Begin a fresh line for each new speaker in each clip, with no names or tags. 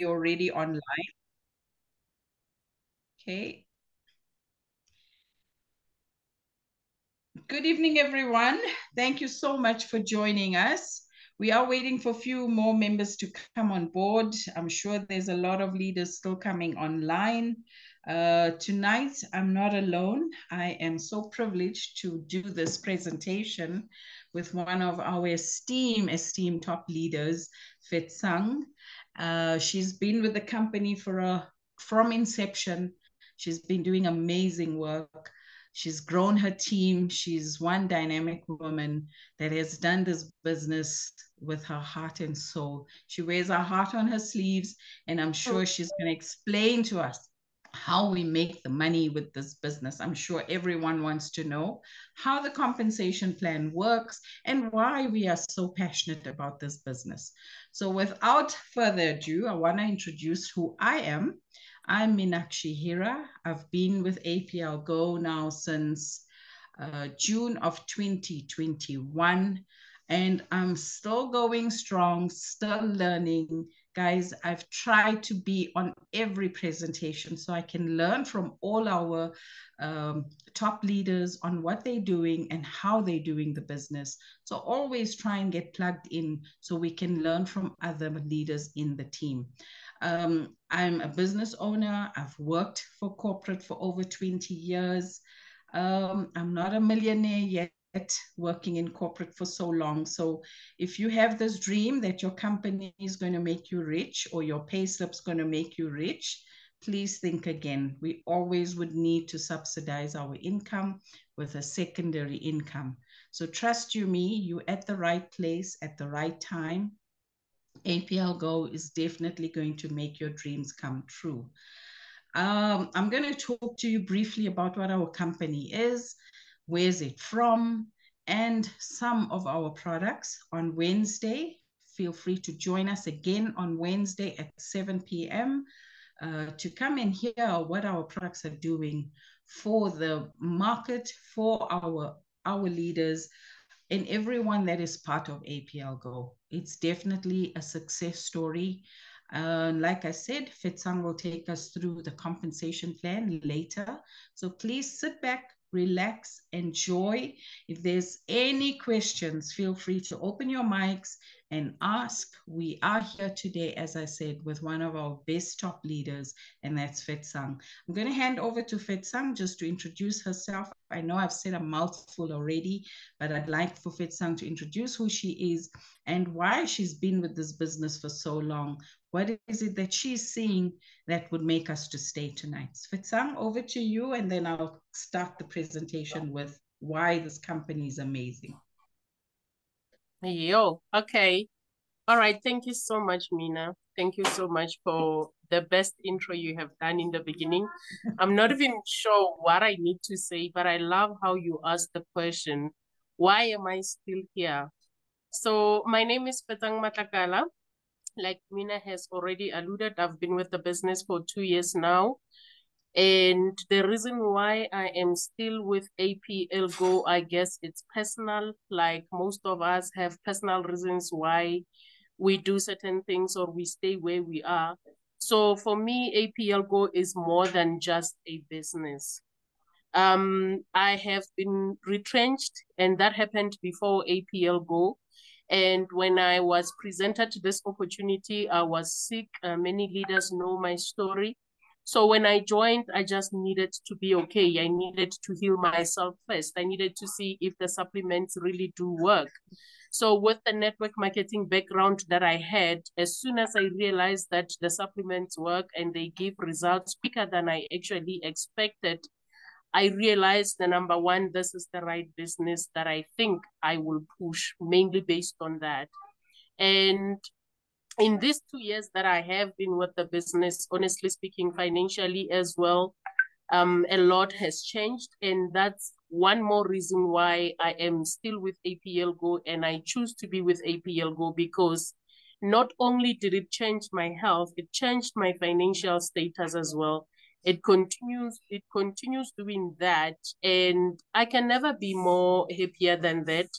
already online. Okay. Good evening, everyone. Thank you so much for joining us. We are waiting for a few more members to come on board. I'm sure there's a lot of leaders still coming online. Tonight, I'm not alone. I am so privileged to do this presentation with one of our esteemed top leaders, Fetsang. She's been with the company from inception. She's been doing amazing work. She's grown her team. She's one dynamic woman that has done this business with her heart and soul. She wears her heart on her sleeves, and I'm sure she's going to explain to us how we make the money with this business. I'm sure everyone wants to know how the compensation plan works and why we are so passionate about this business. So without further ado, I want to introduce who I am. I'm Minakshi Hira. I've been with APLGO now since June of 2021, and I'm still going strong, still learning. Guys, I've tried to be on every presentation so I can learn from all our top leaders on what they're doing and how they're doing the business. So always try and get plugged in so we can learn from other leaders in the team. I'm a business owner. I've worked for corporate for over 20 years. I'm not a millionaire yet, working in corporate for so long. So if you have this dream that your company is going to make you rich or your pay slip's going to make you rich, please think again. We always would need to subsidize our income with a secondary income. So trust you me, you're at the right place at the right time. APLGO is definitely going to make your dreams come true. I'm going to talk to you briefly about what our company is, where's it from, and some of our products on Wednesday. Feel free to join us again on Wednesday at 7 p.m. To come and hear what our products are doing for the market, for our leaders, and everyone that is part of APLGO. It's definitely a success story. Like I said, Fetsang will take us through the compensation plan later. So please sit back, relax, enjoy. If there's any questions, feel free to open your mics and ask. We are here today, as I said, with one of our best top leaders, and that's Fetsang. I'm going to hand over to Fetsang just to introduce herself. I know I've said a mouthful already, but I'd like for Fetsang to introduce who she is and why she's been with this business for so long. What is it that she's seeing that would make us to stay tonight? Fetsang, over to you, and then I'll start the presentation with why this company is amazing.
Yo, okay. All right. Thank you so much, Mina. Thank you so much for the best intro you have done in the beginning. I'm not even sure what I need to say, but I love how you asked the question, why am I still here? So my name is Fetsang Matlakala. Like Mina has already alluded, I've been with the business for 2 years now. And the reason why I am still with APLGO, I guess it's personal. Like most of us have personal reasons why we do certain things or we stay where we are. So for me, APLGO is more than just a business. I have been retrenched, and that happened before APLGO. And when I was presented this opportunity, I was sick. Many leaders know my story. So when I joined, I just needed to be okay. I needed to heal myself first. I needed to see if the supplements really do work. So with the network marketing background that I had, as soon as I realized that the supplements work and they give results quicker than I actually expected, I realized the number one, this is the right business that I think I will push, mainly based on that. And in these 2 years that I have been with the business, honestly speaking, financially as well, a lot has changed. And that's one more reason why I am still with APLGO, and I choose to be with APLGO because not only did it change my health, it changed my financial status as well. It continues doing that, and I can never be more happier than that.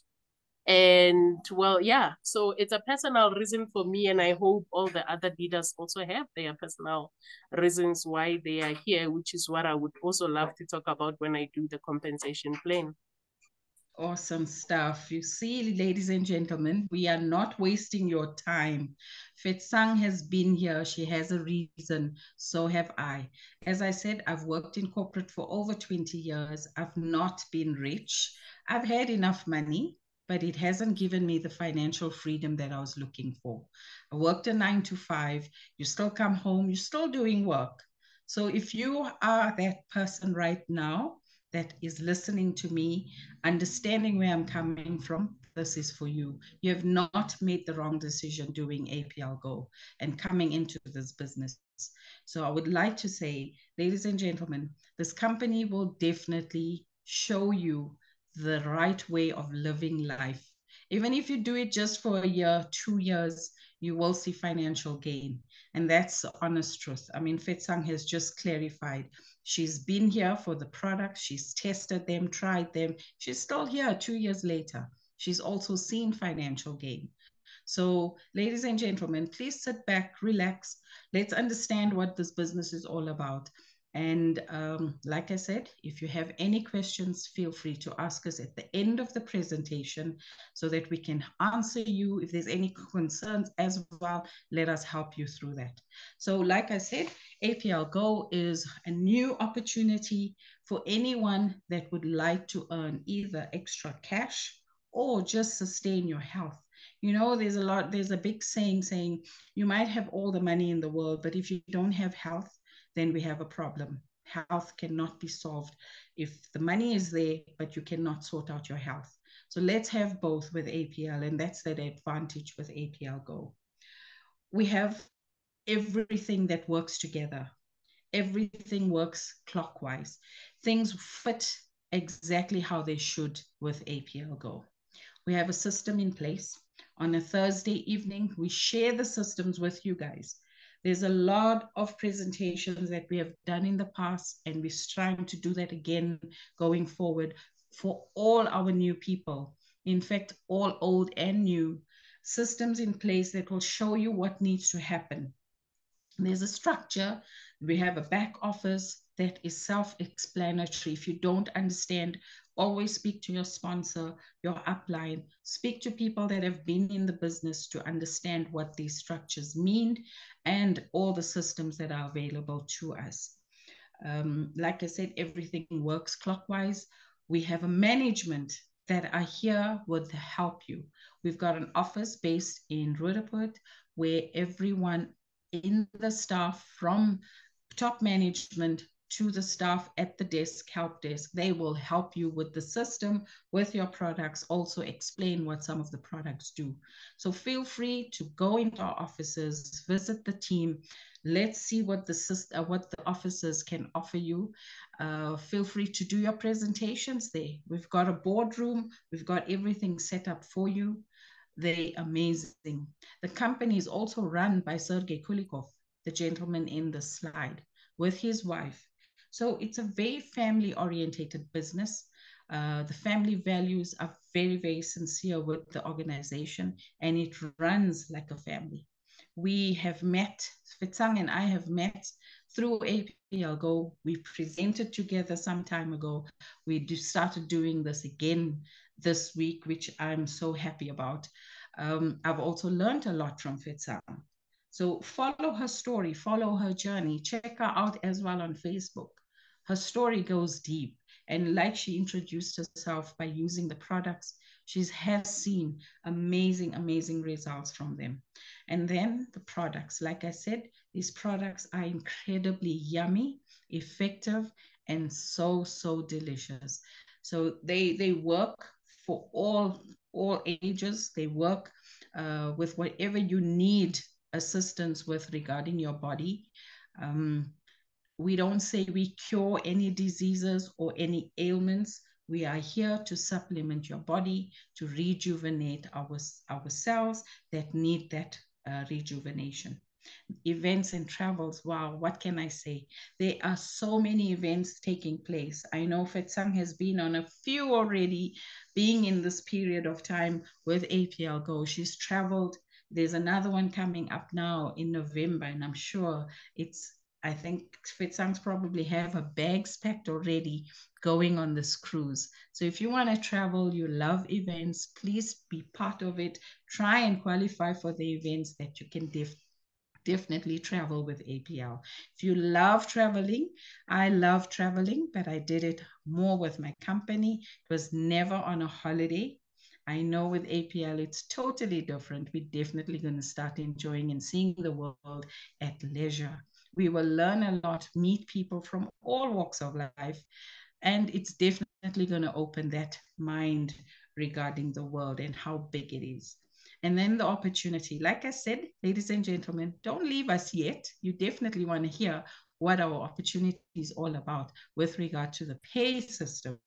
And well, yeah, so it's a personal reason for me, and I hope all the other leaders also have their personal reasons why they are here, which is what I would also love to talk about when I do the compensation plan.
Awesome stuff. You see, ladies and gentlemen, we are not wasting your time. Fetsang has been here. She has a reason. So have I. As I said, I've worked in corporate for over 20 years. I've not been rich. I've had enough money, but it hasn't given me the financial freedom that I was looking for. I worked a 9 to 5. You still come home, you're still doing work. So if you are that person right now that is listening to me, understanding where I'm coming from, this is for you. You have not made the wrong decision doing APLGO and coming into this business. So I would like to say, ladies and gentlemen, this company will definitely show you the right way of living life. Even if you do it just for a year, 2 years, you will see financial gain. And that's the honest truth. I mean, Fetsang has just clarified. She's been here for the product. She's tested them, tried them. She's still here 2 years later. She's also seen financial gain. So, ladies and gentlemen, please sit back, relax. Let's understand what this business is all about. And like I said, if you have any questions, feel free to ask us at the end of the presentation so that we can answer you. If there's any concerns as well, let us help you through that. So like I said, APLGO is a new opportunity for anyone that would like to earn either extra cash or just sustain your health. You know, there's a big saying you might have all the money in the world, but if you don't have health, then we have a problem. Health cannot be solved if the money is there, but you cannot sort out your health. So let's have both with APL, and that's the advantage with APLGO. We have everything that works together. Everything works clockwise. Things fit exactly how they should with APLGO. We have a system in place. On a Thursday evening, we share the systems with you guys. There's a lot of presentations that we have done in the past, and we're trying to do that again going forward for all our new people. In fact, all old and new systems in place that will show you what needs to happen. There's a structure. We have a back office that is self-explanatory. If you don't understand, always speak to your sponsor, your upline, speak to people that have been in the business to understand what these structures mean and all the systems that are available to us. Like I said, everything works clockwise. We have a management that are here would help you. We've got an office based in Roodepoort where everyone in the staff, from top management to the staff at the desk, help desk, they will help you with the system, with your products, also explain what some of the products do. So feel free to go into our offices, visit the team. Let's see what the officers can offer you. Feel free to do your presentations there. We've got a boardroom. We've got everything set up for you. They're amazing. The company is also run by Sergei Kulikov, the gentleman in the slide, with his wife. So it's a very family-oriented business. The family values are very, very sincere with the organization, and it runs like a family. We have met, Fetsang and I have met through APLGO. We presented together some time ago. We started doing this again this week, which I'm so happy about. I've also learned a lot from Fetsang. So follow her story, follow her journey, check her out as well on Facebook. Her story goes deep. And like she introduced herself by using the products, she has seen amazing, amazing results from them. And then the products, like I said, these products are incredibly yummy, effective, and so, so delicious. So they work for all ages. They work with whatever you need assistance with regarding your body. We don't say we cure any diseases or any ailments. We are here to supplement your body, to rejuvenate our cells that need that rejuvenation. Events and travels, wow, what can I say? There are so many events taking place. I know Fetsang has been on a few already, being in this period of time with APLGO. She's traveled. There's another one coming up now in November, and I'm sure I think Fetsang's probably have a bags packed already going on this cruise. So if you want to travel, you love events, please be part of it. Try and qualify for the events that you can definitely travel with APL. If you love traveling, I love traveling, but I did it more with my company. It was never on a holiday. I know with APL, it's totally different. We're definitely going to start enjoying and seeing the world at leisure. We will learn a lot, meet people from all walks of life, and it's definitely going to open that mind regarding the world and how big it is. And then the opportunity. Like I said, ladies and gentlemen, don't leave us yet. You definitely want to hear what our opportunity is all about with regard to the pay system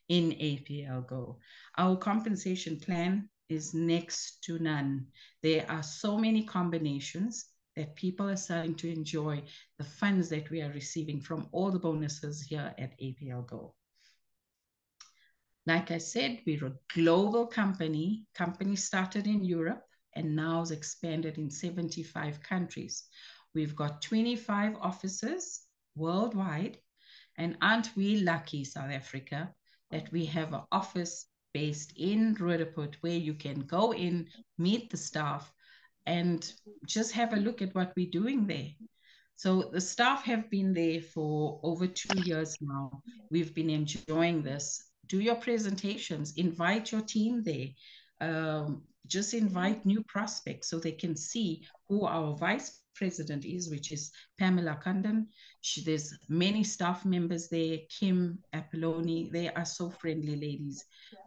in APLGO. Our compensation plan is next to none. There are so many combinations that people are starting to enjoy the funds that we are receiving from all the bonuses here at APLGO. Like I said, we're a global company. Company started in Europe and now is expanded in 75 countries. We've got 25 offices worldwide. And aren't we lucky, South Africa, that we have an office based in Roodepoort where you can go in, meet the staff, and just have a look at what we're doing there. So the staff have been there for over 2 years now. We've been enjoying this. Do your presentations, invite your team there. Just invite new prospects so they can see who our vice president is, which is Pamela Kundan. There's many staff members there, Kim, Apoloni. They are so friendly ladies.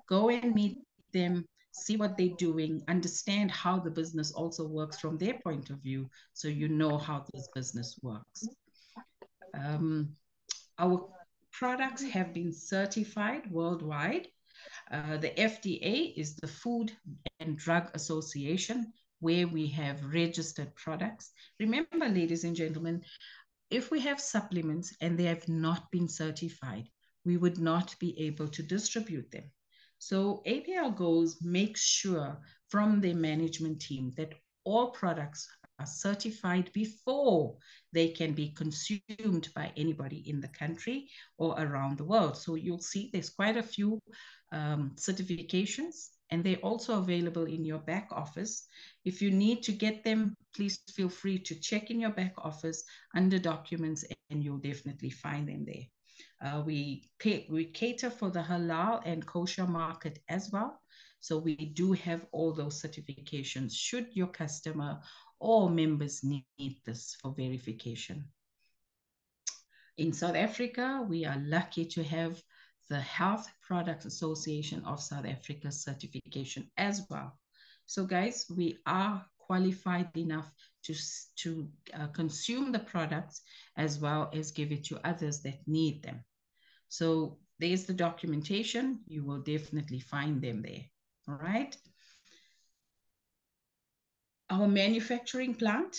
Go and meet them, see what they're doing, understand how the business also works from their point of view, so you know how this business works. Our products have been certified worldwide. The FDA is the Food and Drug Association, where we have registered products. Remember, ladies and gentlemen, if we have supplements and they have not been certified, we would not be able to distribute them. So APLGO makes sure from their management team that all products are certified before they can be consumed by anybody in the country or around the world. So you'll see there's quite a few certifications, and they're also available in your back office. If you need to get them, please feel free to check in your back office under documents, and you'll definitely find them there. We cater for the halal and kosher market as well. So we do have all those certifications should your customer or members need this for verification. In South Africa, we are lucky to have the Health Products Association of South Africa certification as well. So guys, we are qualified enough to consume the products as well as give it to others that need them. So there's the documentation. You will definitely find them there. All right. Our manufacturing plant,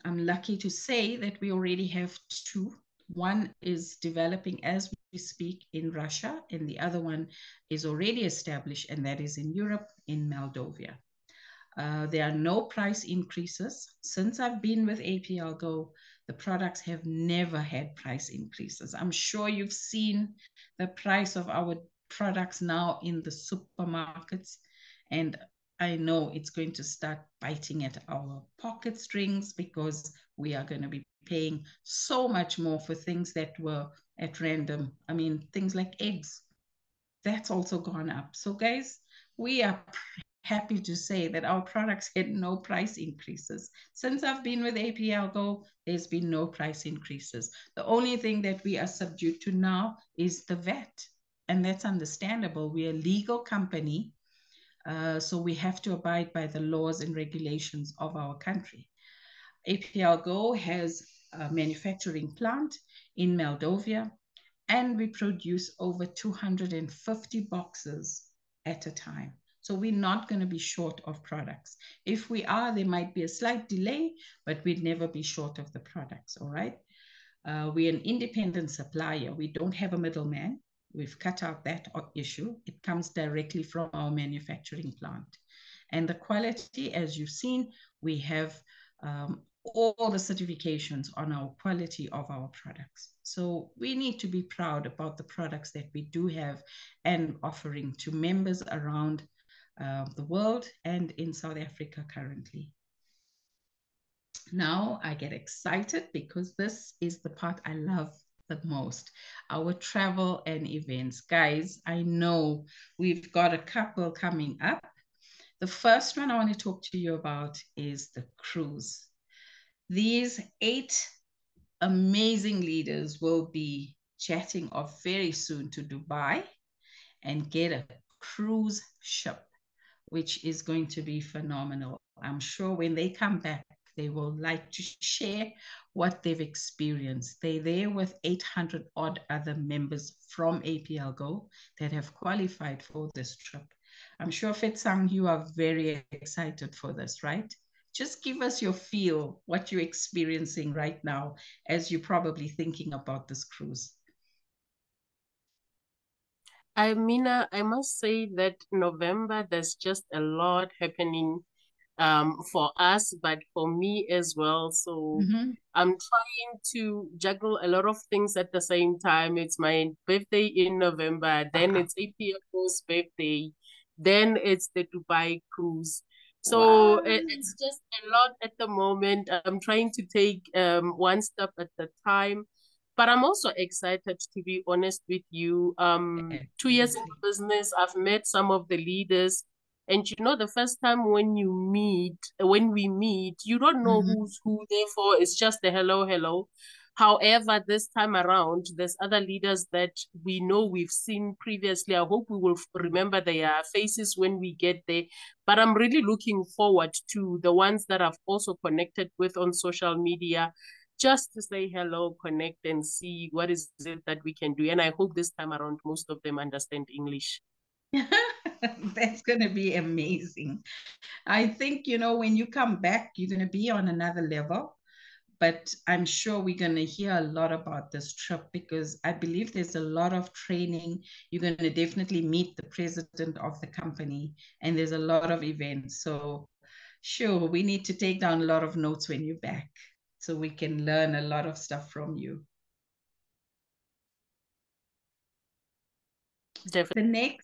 I'm lucky to say that we already have two. One is developing as we speak in Russia, and the other one is already established, and that is in Europe, in Moldova. There are no price increases. Since I've been with APLGO, the products have never had price increases. I'm sure you've seen the price of our products now in the supermarkets, and I know it's going to start biting at our pocket strings because we are going to be paying so much more for things that were at random. I mean, things like eggs, that's also gone up. So guys, we are happy to say that our products had no price increases. Since I've been with APLGO, there's been no price increases. The only thing that we are subject to now is the VAT, and that's understandable. We're a legal company, so we have to abide by the laws and regulations of our country. APLGO has a manufacturing plant in Moldova, and we produce over 250 boxes at a time. So we're not going to be short of products. If we are, there might be a slight delay, but we'd never be short of the products, all right? We're an independent supplier. We don't have a middleman. We've cut out that issue. It comes directly from our manufacturing plant. And the quality, as you've seen, we have all the certifications on our quality of our products. So we need to be proud about the products that we do have and offering to members around the world and in South Africa currently. Now I get excited because this is the part I love the most, our travel and events. Guys, I know we've got a couple coming up. The first one I want to talk to you about is the cruise. These 8 amazing leaders will be jetting off very soon to Dubai and get a cruise ship, which is going to be phenomenal. I'm sure when they come back, they will like to share what they've experienced. They're there with 800 odd other members from APLGO that have qualified for this trip. I'm sure, Fetsang, you are very excited for this, right? Just give us your feel, what you're experiencing right now as you're probably thinking about this cruise.
Mina, I must say that November, there's just a lot happening for us, but for me as well. So I'm trying to juggle a lot of things at the same time. It's my birthday in November, then it's APLGO's birthday, then it's the Dubai cruise. So it's just a lot at the moment. I'm trying to take one step at a time. But I'm also excited, to be honest with you. 2 years in business, I've met some of the leaders. And you know, the first time when we meet, you don't know who's who. Therefore, it's just a hello, hello. However, this time around, there's other leaders that we know we've seen previously. I hope we will remember their faces when we get there. But I'm really looking forward to the ones that I've also connected with on social media, just to say hello, connect, and see what is it that we can do. And I hope this time around, most of them understand English.
That's going to be amazing. I think, you know, when you come back, you're going to be on another level. But I'm sure we're going to hear a lot about this trip because I believe there's a lot of training. You're going to definitely meet the president of the company, and there's a lot of events. So, sure, we need to take down a lot of notes when you're back so we can learn a lot of stuff from you.
Definitely.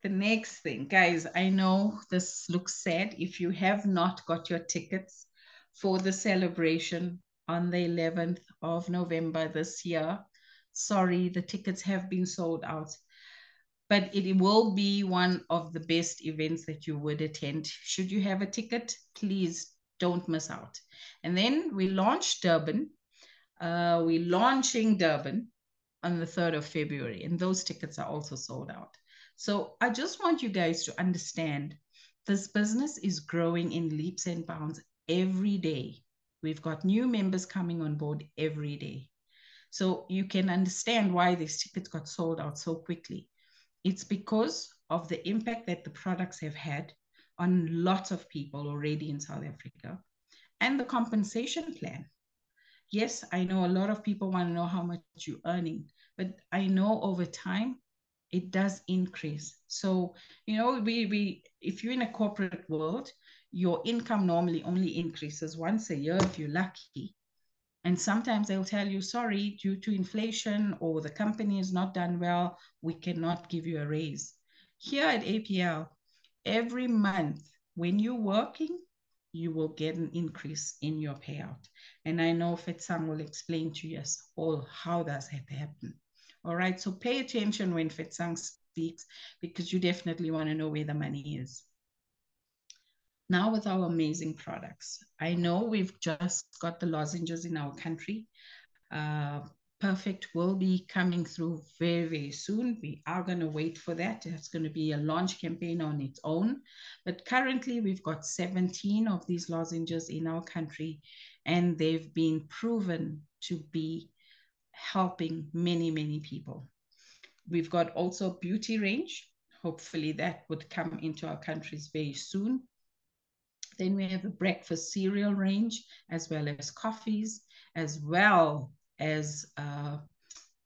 The next thing, guys, I know this looks sad. If you have not got your tickets for the celebration on the 11th of November this year, sorry, the tickets have been sold out. But it will be one of the best events that you would attend. Should you have a ticket, please don't miss out. And then we launched Durban. We're launching Durban on the 3rd of February, and those tickets are also sold out. So I just want you guys to understand this business is growing in leaps and bounds every day. We've got new members coming on board every day. So you can understand why these tickets got sold out so quickly. It's because of the impact that the products have had on lots of people already in South Africa and the compensation plan. Yes, I know a lot of people want to know how much you're earning, but I know over time it does increase. So, you know, we if you're in a corporate world, your income normally only increases once a year if you're lucky. And sometimes they'll tell you, sorry, due to inflation or the company is not done well, we cannot give you a raise. Here at APL, every month when you're working, you will get an increase in your payout. And I know Fetsang will explain to us all how does that happen. All right, so pay attention when Fetsang speaks because you definitely want to know where the money is. Now with our amazing products, I know we've just got the lozenges in our country. Perfect will be coming through very, very soon. We are going to wait for that. It's going to be a launch campaign on its own. But currently, we've got 17 of these lozenges in our country, and they've been proven to be helping many, many people. We've got also beauty range, Hopefully that would come into our countries very soon. Then we have a breakfast cereal range, as well as coffees, as well as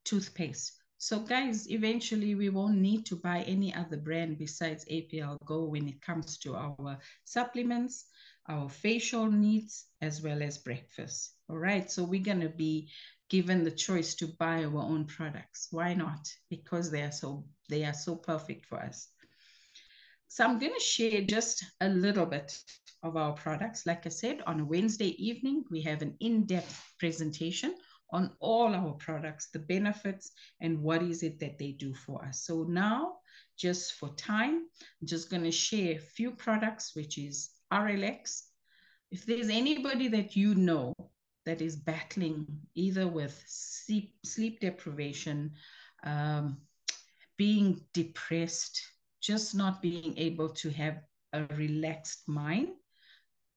toothpaste. So guys, eventually we won't need to buy any other brand besides APLGO when it comes to our supplements, our facial needs, as well as breakfast. All right, so we're going to be given the choice to buy our own products. Why not? Because they are so perfect for us. So I'm going to share just a little bit of our products. Like I said, on a Wednesday evening, we have an in-depth presentation on all our products, the benefits, and what is it that they do for us. So now, just for time, I'm just going to share a few products, which is RLX. If there's anybody that you know that is battling either with sleep deprivation, being depressed, just not being able to have a relaxed mind,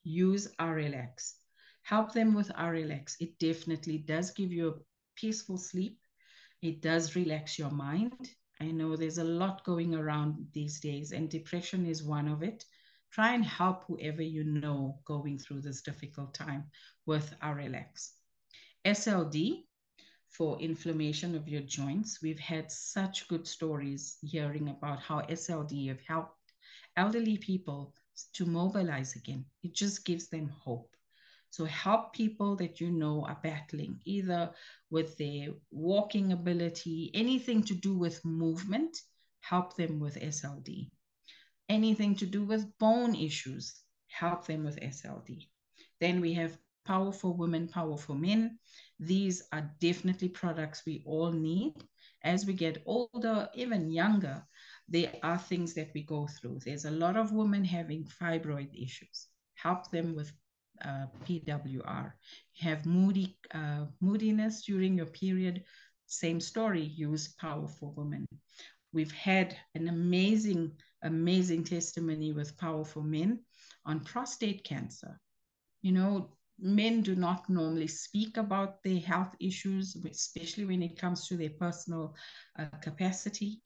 use RLX. Help them with RLX. It definitely does give you a peaceful sleep. It does relax your mind. I know there's a lot going around these days, and depression is one of it. Try and help whoever you know going through this difficult time with RLX. SLD, for inflammation of your joints. We've had such good stories hearing about how SLD have helped elderly people to mobilize again. It just gives them hope. So help people that you know are battling, either with their walking ability, anything to do with movement, help them with SLD. Anything to do with bone issues, help them with SLD. Then we have Powerful Women, Powerful Men. These are definitely products we all need. As we get older, even younger, there are things that we go through. There's a lot of women having fibroid issues. Help them with PWR. You have moodiness during your period. Same story, use Powerful Women. We've had an amazing testimony with Powerful Men on prostate cancer. You know, men do not normally speak about their health issues, especially when it comes to their personal capacity.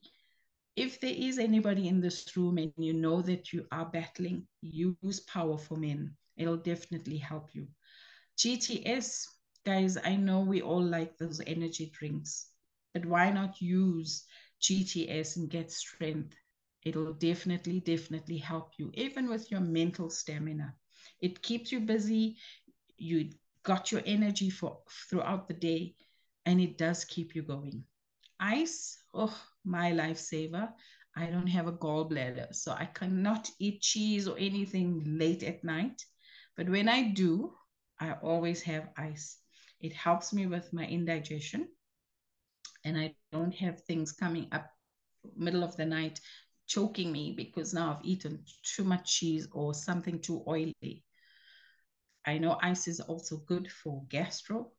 If there is anybody in this room and you know that you are battling, use Powerful Men. It'll definitely help you. GTS, guys, I know we all like those energy drinks, but why not use GTS and get strength? It'll definitely help you, even with your mental stamina. It keeps you busy. You got your energy for throughout the day, and it does keep you going. Ice, oh, my lifesaver. I don't have a gallbladder, so I cannot eat cheese or anything late at night. But when I do, I always have ice. It helps me with my indigestion, and I don't have things coming up middle of the night choking me because now I've eaten too much cheese or something too oily. I know ice is also good for gastro.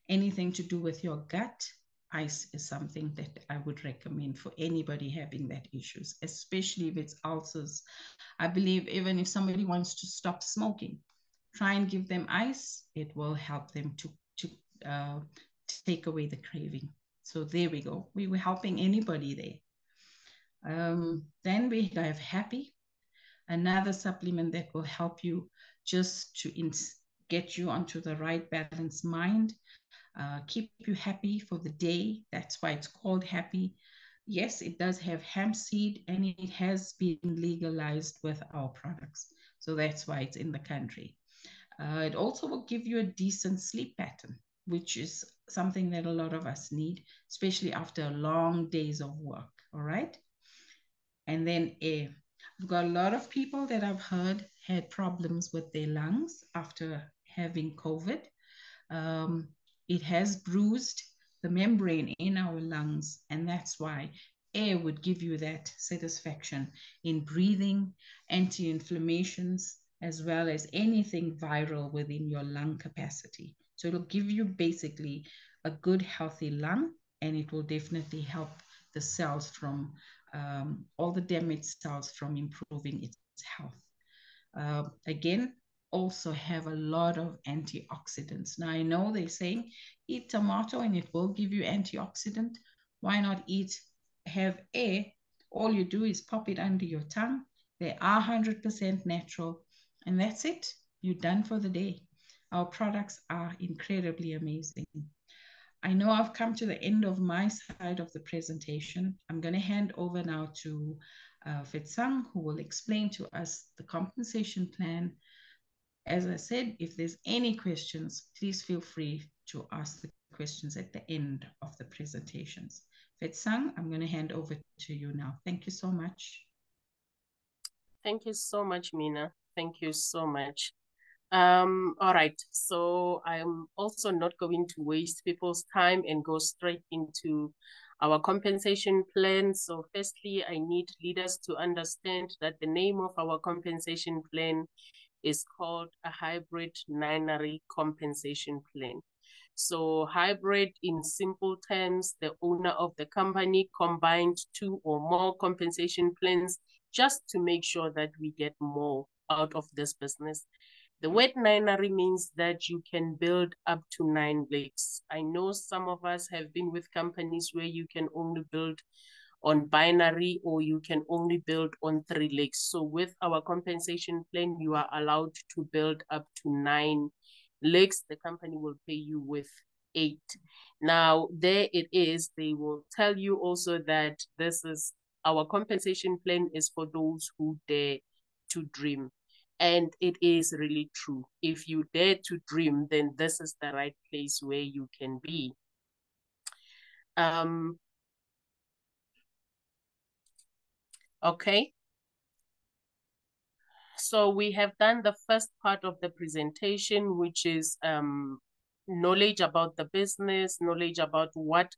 Anything to do with your gut, ice is something that I would recommend for anybody having that issues, especially if it's ulcers. I believe even if somebody wants to stop smoking, try and give them ice. It will help them to take away the craving. So there we go. We were helping anybody there. Then we have Happy, another supplement that will help you just to get you onto the right balanced mind, keep you happy for the day. That's why it's called Happy. Yes, it does have hemp seed and it has been legalized with our products. So that's why it's in the country. It also will give you a decent sleep pattern, which is something that a lot of us need, especially after long days of work. All right. And then air. I've got a lot of people that I've heard had problems with their lungs after having COVID. It has bruised the membrane in our lungs, and that's why air would give you that satisfaction in breathing, anti-inflammations, as well as anything viral within your lung capacity. So it'll give you basically a good, healthy lung, and it will definitely help the cells from all the damaged cells from improving its health. Again, also have a lot of antioxidants. Now, I know they're saying eat tomato and it will give you antioxidant. Why not have air All you do is pop it under your tongue. They are 100% natural, and that's it. You're done for the day. Our products are incredibly amazing. I know I've come to the end of my side of the presentation. I'm going to hand over now to Fetsang, who will explain to us the compensation plan. As I said, if there's any questions, please feel free to ask the questions at the end of the presentations. Fetsang, I'm going to hand over to you now. Thank you so much.
Thank you so much, Mina. Thank you so much. All right, so I'm also not going to waste people's time and go straight into our compensation plan. So firstly, I need leaders to understand that the name of our compensation plan is called a hybrid binary compensation plan. So hybrid, in simple terms, the owner of the company combined 2 or more compensation plans just to make sure that we get more out of this business. The word binary means that you can build up to 9 legs. I know some of us have been with companies where you can only build on binary or you can only build on 3 legs. So with our compensation plan, you are allowed to build up to 9 legs. The company will pay you with 8. Now, there it is. They will tell you also that this is our compensation plan is for those who dare to dream. And it is really true. If you dare to dream, then this is the right place where you can be. Okay. So we have done the first part of the presentation, which is knowledge about the business, knowledge about what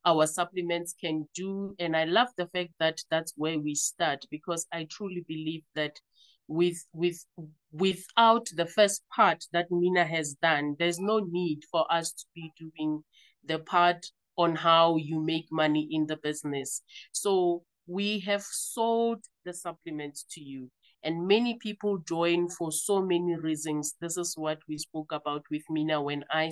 our supplements can do. And I love the fact that that's where we start, because I truly believe that without the first part that Mina has done, there's no need for us to be doing the part on how you make money in the business. So we have sold the supplements to you, and many people join for so many reasons. This is what we spoke about with Mina when we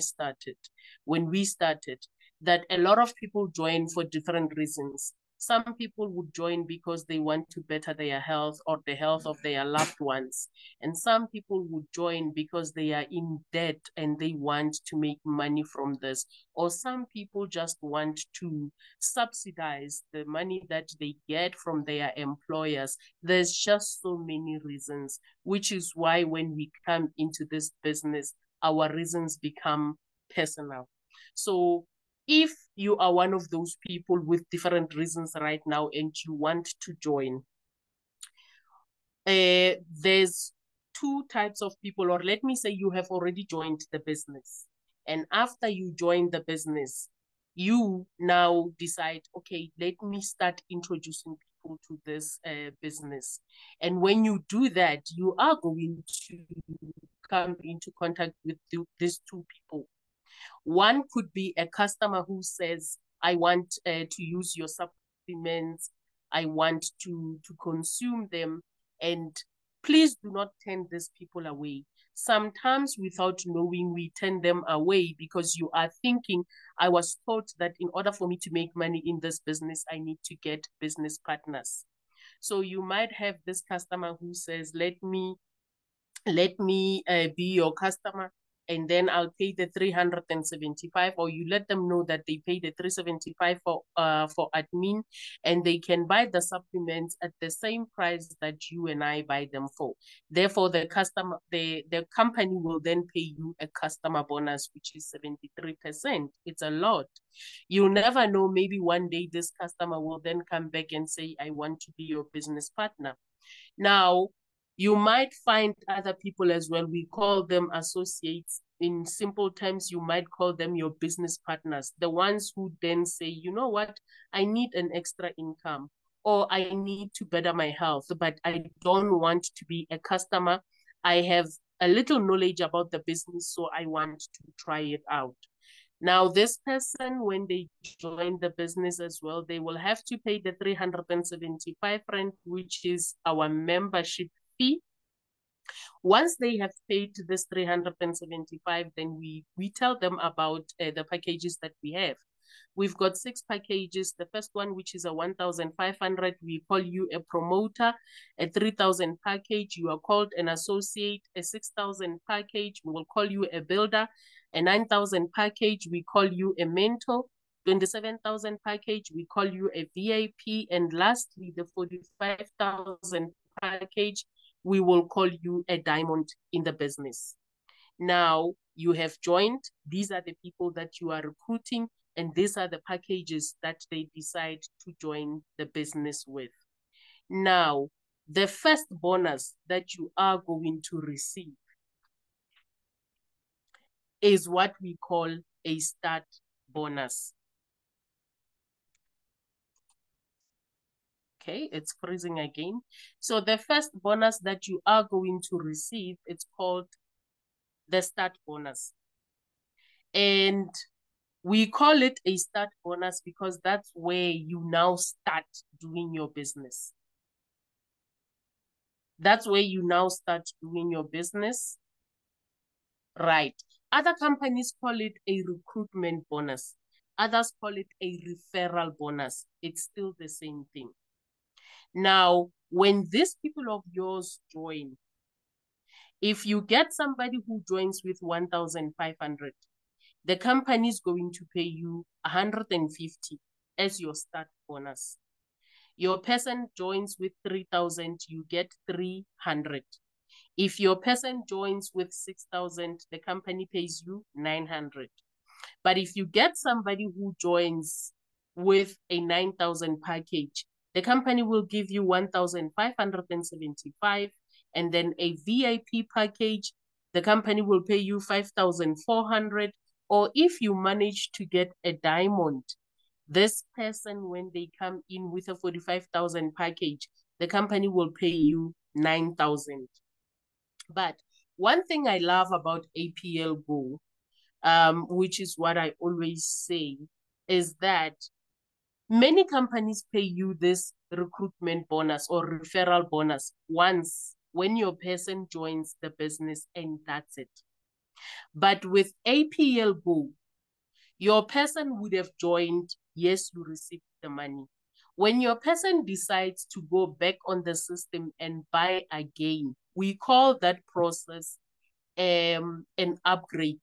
started, that a lot of people join for different reasons. Some people would join because they want to better their health or the health of their loved ones. And some people would join because they are in debt and they want to make money from this. Or some people just want to subsidize the money that they get from their employers. There's just so many reasons, which is why when we come into this business, our reasons become personal. So if you are one of those people with different reasons right now and you want to join, there's 2 types of people, or let me say you have already joined the business. And after you join the business, you now decide, okay, let me start introducing people to this business. And when you do that, you are going to come into contact with these 2 people. One could be a customer who says, I want to use your supplements. I want to consume them. And please do not turn these people away. Sometimes without knowing, we turn them away because you are thinking, I was taught that in order for me to make money in this business, I need to get business partners. So you might have this customer who says, let me be your customer, and then I'll pay the 375, or you let them know that they pay the 375 for admin, and they can buy the supplements at the same price that you and I buy them for. Therefore, the company will then pay you a customer bonus, which is 73%. It's a lot. You'll never know, maybe one day this customer will then come back and say, I want to be your business partner. Now, you might find other people as well. We call them associates. In simple terms, you might call them your business partners, the ones who then say, you know what, I need an extra income, or I need to better my health, but I don't want to be a customer. I have a little knowledge about the business, so I want to try it out. Now, this person, when they join the business as well, they will have to pay the 375 rand, which is our membership fee. Once they have paid this 375, then we tell them about the packages that we have. We've got 6 packages. The first one, which is a 1,500, we call you a promoter. A 3,000 package, you are called an associate. A 6,000 package, we will call you a builder. A 9,000 package, we call you a mentor. 27,000 package, we call you a VIP. And lastly, the 45,000 package, we will call you a diamond in the business. Now you have joined. These are the people that you are recruiting, and these are the packages that they decide to join the business with. Now, the first bonus that you are going to receive is what we call a start bonus. Okay, it's freezing again. So the first bonus that you are going to receive, it's called the start bonus. And we call it a start bonus because that's where you now start doing your business. That's where you now start doing your business. Right. Other companies call it a recruitment bonus. Others call it a referral bonus. It's still the same thing. Now, when these people of yours join, if you get somebody who joins with 1,500, the company is going to pay you 150 as your start bonus. Your person joins with 3,000, you get 300. If your person joins with 6,000, the company pays you 900. But if you get somebody who joins with a 9,000 package, the company will give you 1,575, and then a VIP package, the company will pay you 5,400. Or if you manage to get a diamond, this person, when they come in with a 45,000 package, the company will pay you 9,000. But one thing I love about APLGO, which is what I always say, is that many companies pay you this recruitment bonus or referral bonus once when your person joins the business, and that's it. But with APLGO, your person would have joined, yes, you received the money. When your person decides to go back on the system and buy again, we call that process an upgrade.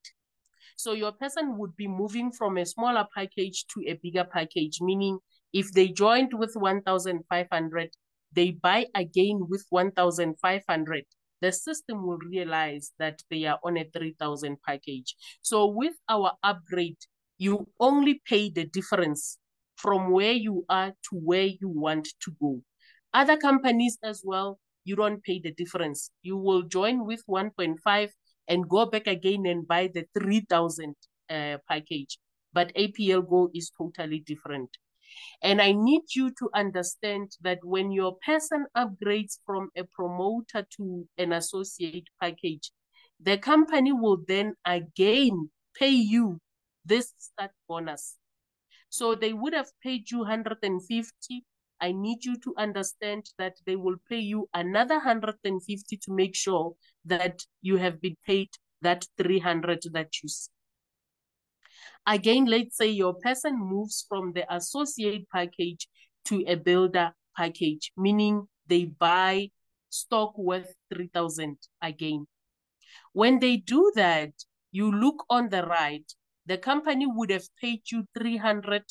So your person would be moving from a smaller package to a bigger package, meaning if they joined with 1,500, they buy again with 1,500. The system will realize that they are on a 3,000 package. So with our upgrade, you only pay the difference from where you are to where you want to go. Other companies as well, you don't pay the difference. You will join with 1.5 and go back again and buy the 3,000 package. But APLGO is totally different. And I need you to understand that when your person upgrades from a promoter to an associate package, the company will then again pay you this start bonus. So they would have paid you 150. I need you to understand that they will pay you another 150 to make sure that you have been paid that 300 that you see. Again, let's say your person moves from the associate package to a builder package, meaning they buy stock worth 3,000 again. When they do that, you look on the right, the company would have paid you 300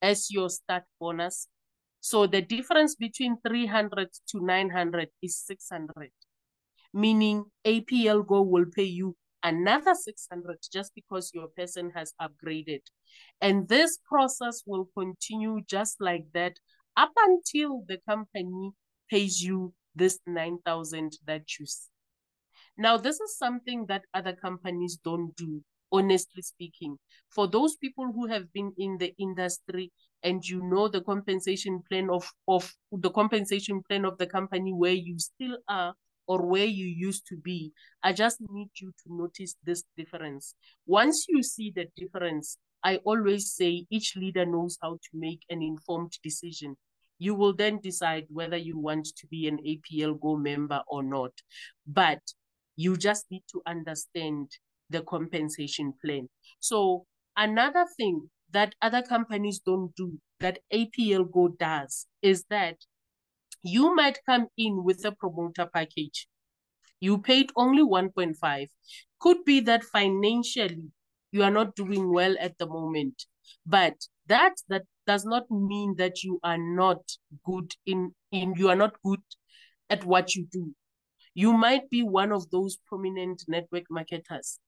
as your start bonus. So the difference between 300 to 900 is 600, meaning APLGO will pay you another 600 just because your person has upgraded. And this process will continue just like that up until the company pays you this 9,000 that you see. Now, this is something that other companies don't do, honestly speaking. For those people who have been in the industry and you know the compensation plan of the compensation plan of the company where you still are or where you used to be, I just need you to notice this difference. Once you see the difference, I always say each leader knows how to make an informed decision. You will then decide whether you want to be an APLGO member or not. But you just need to understand the compensation plan. So another thing that other companies don't do, that APLGO does, is that you might come in with a promoter package. You paid only 1.5. Could be that financially you are not doing well at the moment, but that does not mean that you are not good you are not good at what you do. You might be one of those prominent network marketers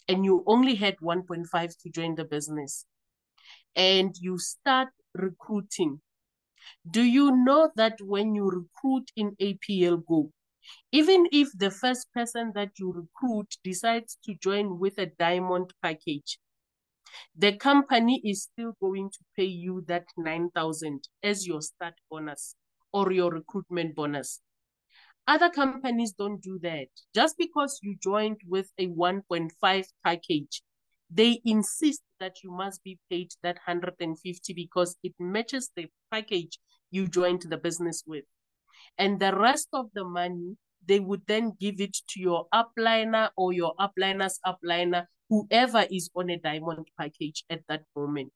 and you only had 1.5 to join the business and you start recruiting. Do you know that when you recruit in APLGO, even if the first person that you recruit decides to join with a diamond package, the company is still going to pay you that 9,000 as your start bonus or your recruitment bonus. Other companies don't do that. Just because you joined with a 1.5 package, they insist that you must be paid that 150 because it matches the package you joined the business with. And the rest of the money, they would then give it to your upliner or your upliner's upliner, whoever is on a diamond package at that moment.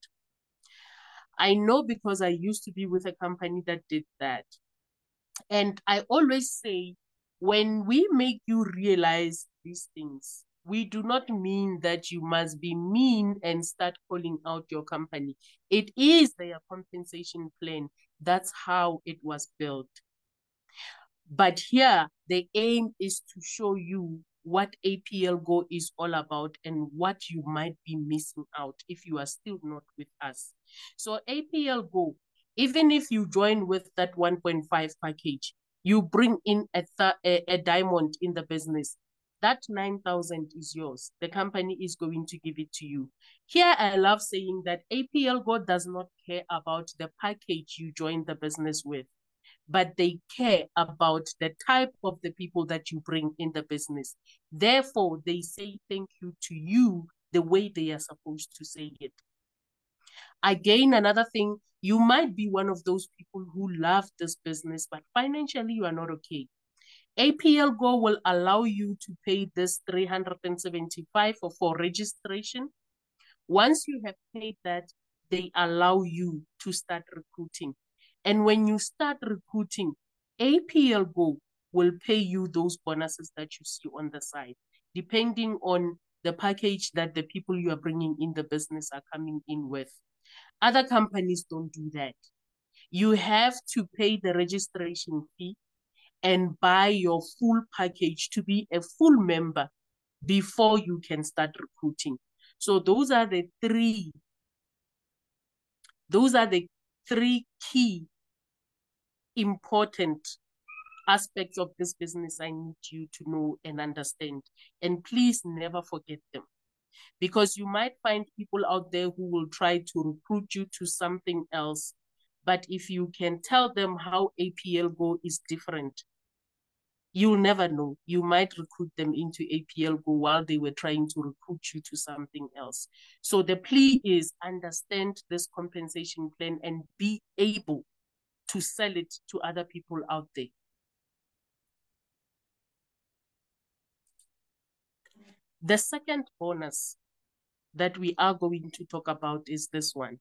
I know because I used to be with a company that did that. And I always say, when we make you realize these things, we do not mean that you must be mean and start calling out your company. It is their compensation plan. That's how it was built. But here, the aim is to show you what APLGO is all about and what you might be missing out if you are still not with us. So APLGO, even if you join with that 1.5 package, you bring in a diamond in the business, that 9,000 is yours. The company is going to give it to you. Here, I love saying that APLGO does not care about the package you join the business with, but they care about the type of the people that you bring in the business. Therefore, they say thank you to you the way they are supposed to say it. Again, another thing, you might be one of those people who love this business, but financially you are not okay. APLGO will allow you to pay this 375 for registration. Once you have paid that, they allow you to start recruiting. And when you start recruiting, APLGO will pay you those bonuses that you see on the side, depending on the package that the people you are bringing in the business are coming in with. Other companies don't do that. You have to pay the registration fee and buy your full package to be a full member before you can start recruiting. So those are the three key important aspects of this business I need you to know and understand. And please never forget them, because you might find people out there who will try to recruit you to something else. But if you can tell them how APLGO is different, you'll never know. You might recruit them into APLGO while they were trying to recruit you to something else. So the plea is understand this compensation plan and be able to sell it to other people out there. The second bonus that we are going to talk about is this one.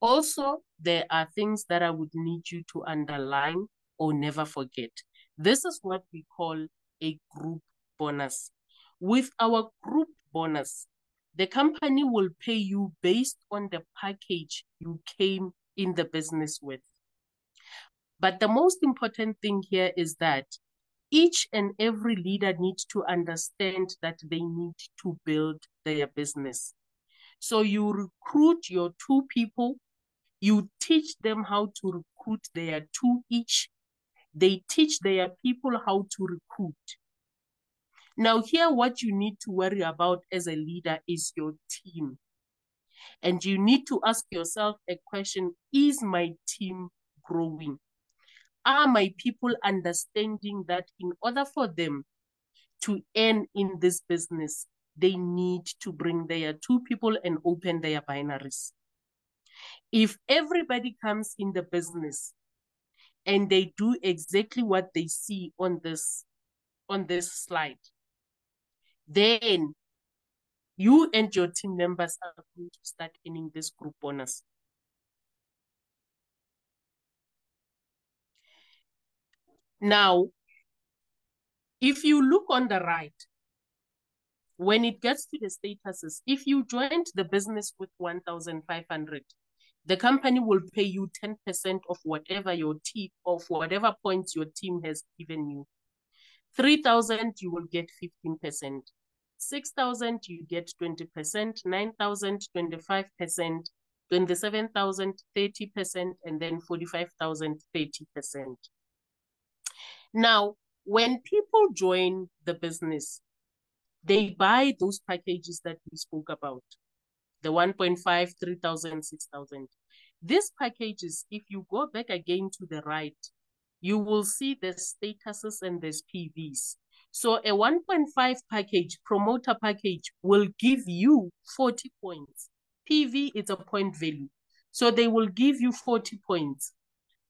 Also, there are things that I would need you to underline or never forget. This is what we call a group bonus. With our group bonus, the company will pay you based on the package you came in the business with. But the most important thing here is that each and every leader needs to understand that they need to build their business. So you recruit your 2 people, you teach them how to recruit their 2 each. They teach their people how to recruit. Now here, what you need to worry about as a leader is your team. And you need to ask yourself a question: is my team growing? Are my people understanding that in order for them to earn in this business, they need to bring their 2 people and open their binaries? If everybody comes in the business and they do exactly what they see on this slide, then you and your team members are going to start earning this group bonus. Now, if you look on the right, when it gets to the statuses, if you joined the business with 1,500, the company will pay you 10% of whatever your team, of whatever points your team has given you. 3,000, you will get 15%. 6,000, you get 20%. 9,000, 25%. 27,000, 30%, and then 45,000, 30%. Now, when people join the business, they buy those packages that we spoke about, the 1.5, 3,000, 6,000. These packages, if you go back again to the right, you will see the statuses and there's PVs. So a 1.5 package, promoter package, will give you 40 points. PV is a point value. So they will give you 40 points.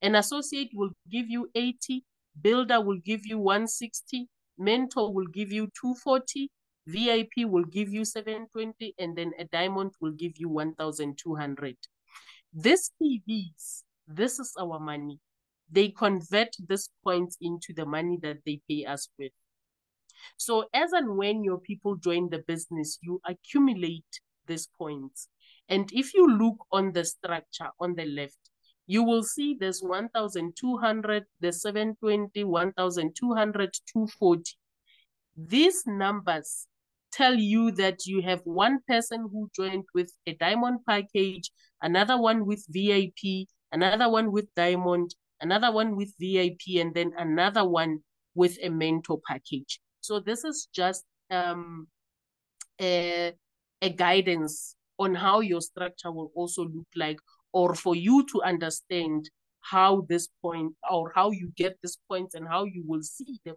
An associate will give you 80, builder will give you 160, mentor will give you 240, VIP will give you 720, and then a diamond will give you 1,200. This PVs, this is our money. They convert these points into the money that they pay us with. So as and when your people join the business, you accumulate these points. And if you look on the structure on the left, you will see there's 1,200, there's 720, 1,200, 240. These numbers tell you that you have one person who joined with a diamond package, another one with VIP, another one with diamond, another one with VIP, and then another one with a mentor package. So this is just a guidance on how your structure will also look like, or for you to understand how this point, or how you get these points and how you will see them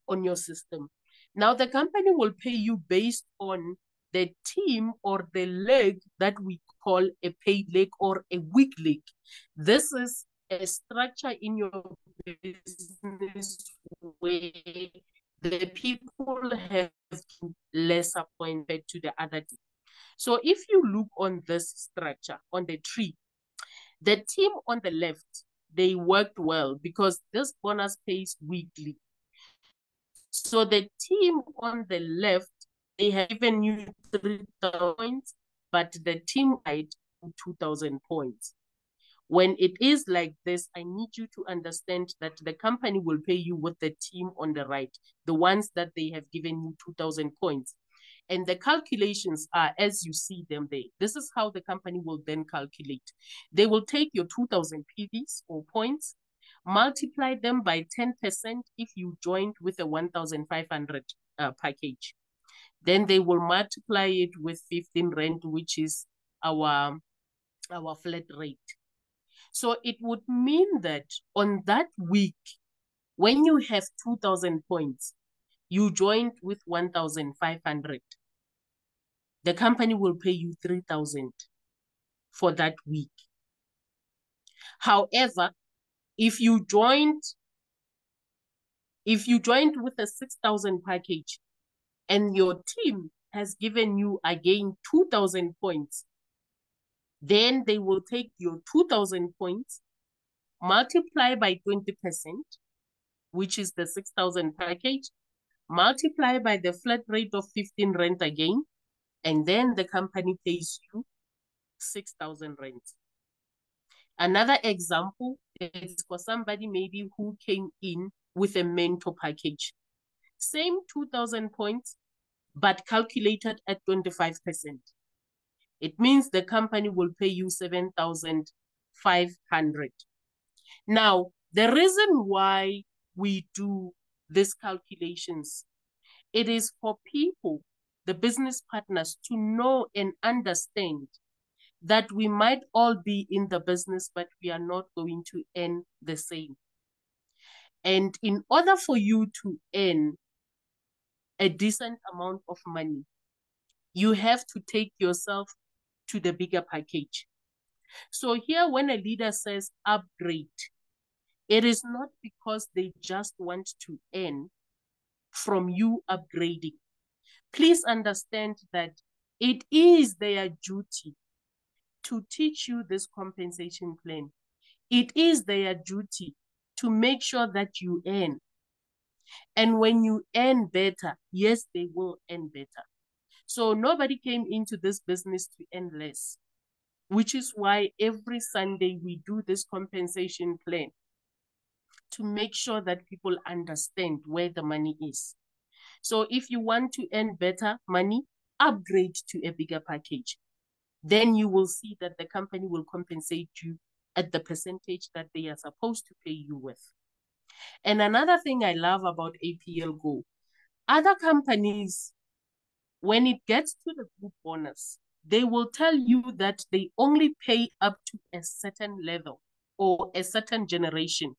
on your system. Now, the company will pay you based on the team or the leg that we call a paid leg or a weak leg. This is a structure in your business where the people have lesser points compared to the other team. So if you look on this structure, on the tree, the team on the left, they worked well because this bonus pays weekly. So the team on the left, they have given you 3,000 points, but the team right 2,000 points. When it is like this, I need you to understand that the company will pay you with the team on the right, the ones that they have given you 2,000 points. And the calculations are as you see them there. This is how the company will then calculate. They will take your 2,000 PVs or points, multiply them by 10% if you joined with a 1,500 package. Then they will multiply it with 15 rand, which is our flat rate. So it would mean that on that week, when you have 2,000 points, you joined with 1,500. The company will pay you 3,000 for that week. However, if you joined with a 6,000 package and your team has given you again 2,000 points, then they will take your 2,000 points, multiply by 20%, which is the 6,000 package, multiply by the flat rate of 15 rand again, and then the company pays you 6,000 rand. Another example is for somebody maybe who came in with a mentor package. Same 2,000 points, but calculated at 25%. It means the company will pay you 7,500. Now, the reason why we do these calculations, it is for people, the business partners, to know and understand that we might all be in the business, but we are not going to earn the same. And in order for you to earn a decent amount of money, you have to take yourself to the bigger package. So here, when a leader says upgrade, it is not because they just want to earn from you upgrading. Please understand that It is their duty to teach you this compensation plan. It is their duty to make sure that you earn. And when you earn better, yes, they will earn better. So nobody came into this business to earn less, which is why every Sunday we do this compensation plan to make sure that people understand where the money is. So if you want to earn better money, upgrade to a bigger package. Then you will see that the company will compensate you at the percentage that they are supposed to pay you with. And another thing I love about APLGO, other companies, when it gets to the group bonus, they will tell you that they only pay up to a certain level or a certain generation.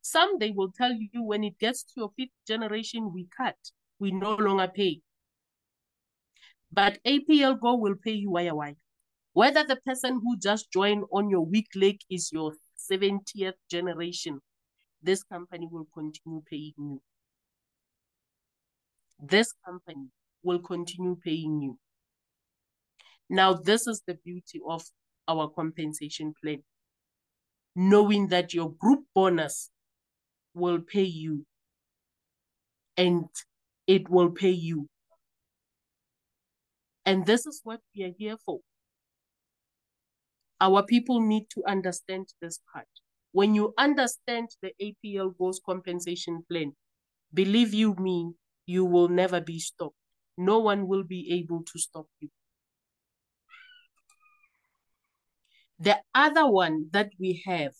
Some, they will tell you when it gets to your 5th generation, we cut, we no longer pay. But APLGO will pay you YY. Whether the person who just joined on your weak leg is your 70th generation, this company will continue paying you. This company will continue paying you. Now, this is the beauty of our compensation plan. Knowing that your group bonus will pay you and it will pay you. And this is what we are here for. Our people need to understand this part. When you understand the APLGO's compensation plan, believe you me, you will never be stopped. No one will be able to stop you. The other one that we have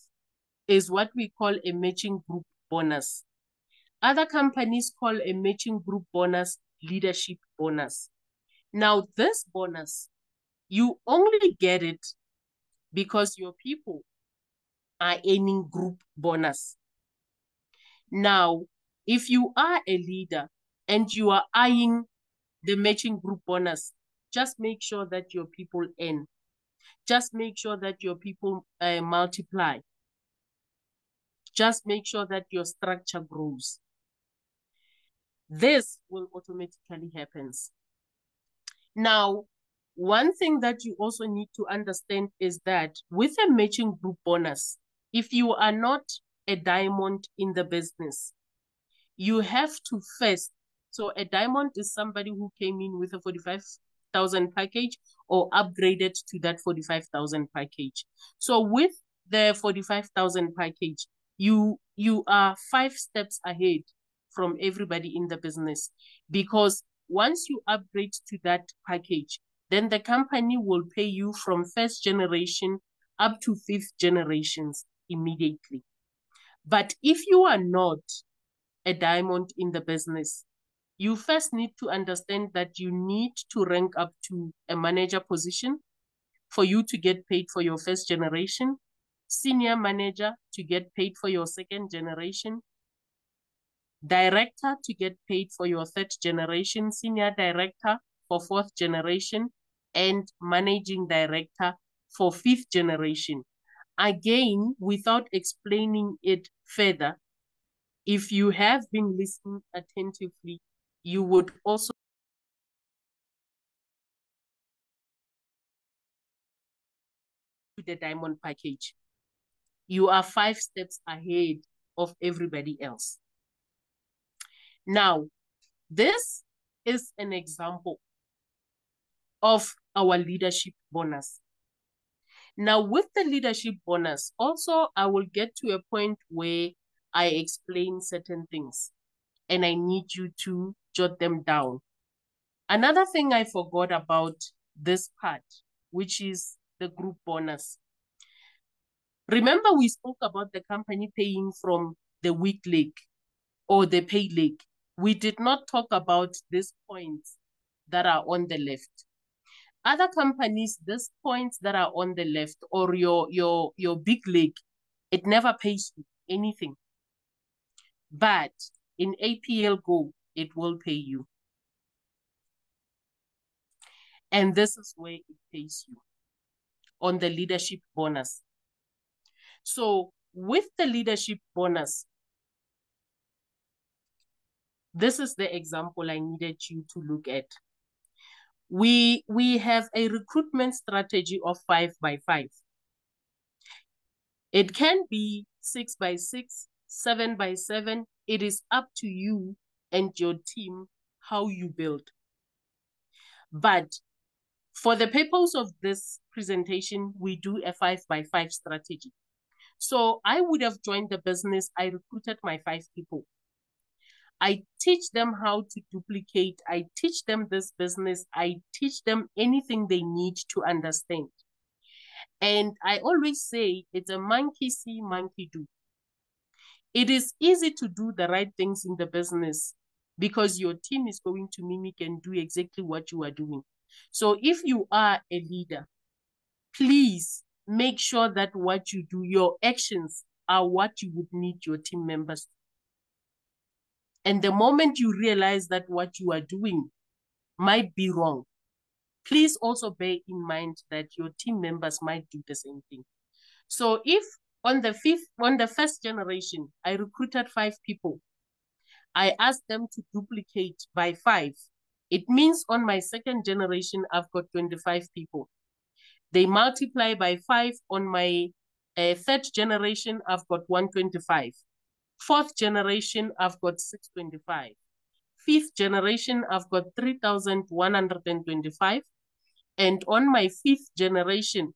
is what we call a matching group bonus. Other companies call a matching group bonus leadership bonus. Now, this bonus, you only get it because your people are earning group bonus. Now, if you are a leader and you are eyeing the matching group bonus, just make sure that your people earn. Just make sure that your people multiply. Just make sure that your structure grows. This will automatically happen. Now, one thing that you also need to understand is that with a matching group bonus, if you are not a diamond in the business, you have to first, so a diamond is somebody who came in with a 45,000 package or upgraded to that 45,000 package. So with the 45,000 package, you are 5 steps ahead from everybody in the business, because once you upgrade to that package, then the company will pay you from 1st generation up to 5th generations immediately. But if you are not a diamond in the business, you first need to understand that you need to rank up to a manager position for you to get paid for your 1st generation, senior manager to get paid for your 2nd generation, director to get paid for your 3rd generation, senior director for 4th generation, and managing director for 5th generation. Again, without explaining it further, if you have been listening attentively, you would also do the diamond package. You are 5 steps ahead of everybody else. Now, this is an example of our leadership bonus. Now, with the leadership bonus, also, I will get to a point where I explain certain things and I need you to jot them down. Another thing I forgot about this part, which is the group bonus. Remember, we spoke about the company paying from the weak leg or the pay leg. We did not talk about these points that are on the left. Other companies, these points that are on the left or your big leg, it never pays you anything. But in APLGO, it will pay you. And this is where it pays you, on the leadership bonus. So with the leadership bonus, this is the example I needed you to look at. We have a recruitment strategy of 5x5. It can be 6x6, 7x7. It is up to you and your team how you build. But for the purpose of this presentation, we do a 5x5 strategy. So I would have joined the business. I recruited my 5 people. I teach them how to duplicate. I teach them this business. I teach them anything they need to understand. And I always say it's a monkey see, monkey do. It is easy to do the right things in the business because your team is going to mimic and do exactly what you are doing. So if you are a leader, please make sure that what you do, your actions are what you would need your team members to. And the moment you realize that what you are doing might be wrong, please also bear in mind that your team members might do the same thing. So if on the first generation, I recruited 5 people, I asked them to duplicate by 5. It means on my second generation, I've got 25 people. They multiply by 5. On my third generation, I've got 125. Fourth generation, I've got 625. Fifth generation, I've got 3,125. And on my sixth generation,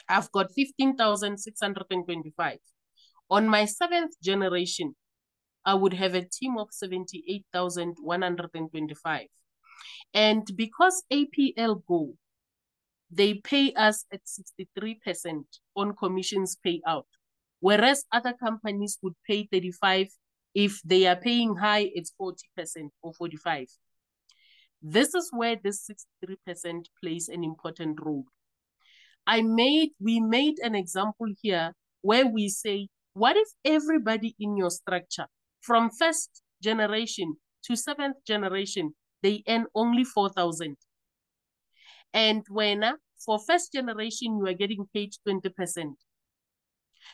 I've got 15,625. On my 7th generation, I would have a team of 78,125. And because APLGO, they pay us at 63% on commissions payout, whereas other companies would pay 35%. If they are paying high, it's 40% or 45%. This is where this 63% plays an important role. We made an example here where we say, what if everybody in your structure from first generation to 7th generation, they earn only 4,000? And when for first generation, you are getting paid 20%.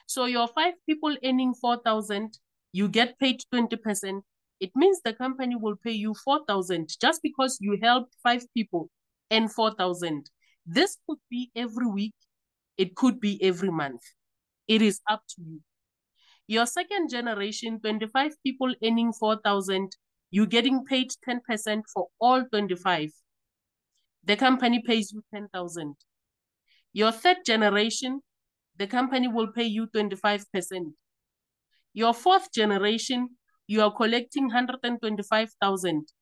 So your 5 people earning 4,000, you get paid 20%. It means the company will pay you 4,000 just because you helped 5 people earn 4,000. This could be every week. It could be every month. It is up to you. Your second generation, 25 people earning 4,000, you're getting paid 10% for all 25. The company pays you 10,000. Your third generation, the company will pay you 25%. Your fourth generation, you are collecting 125,000.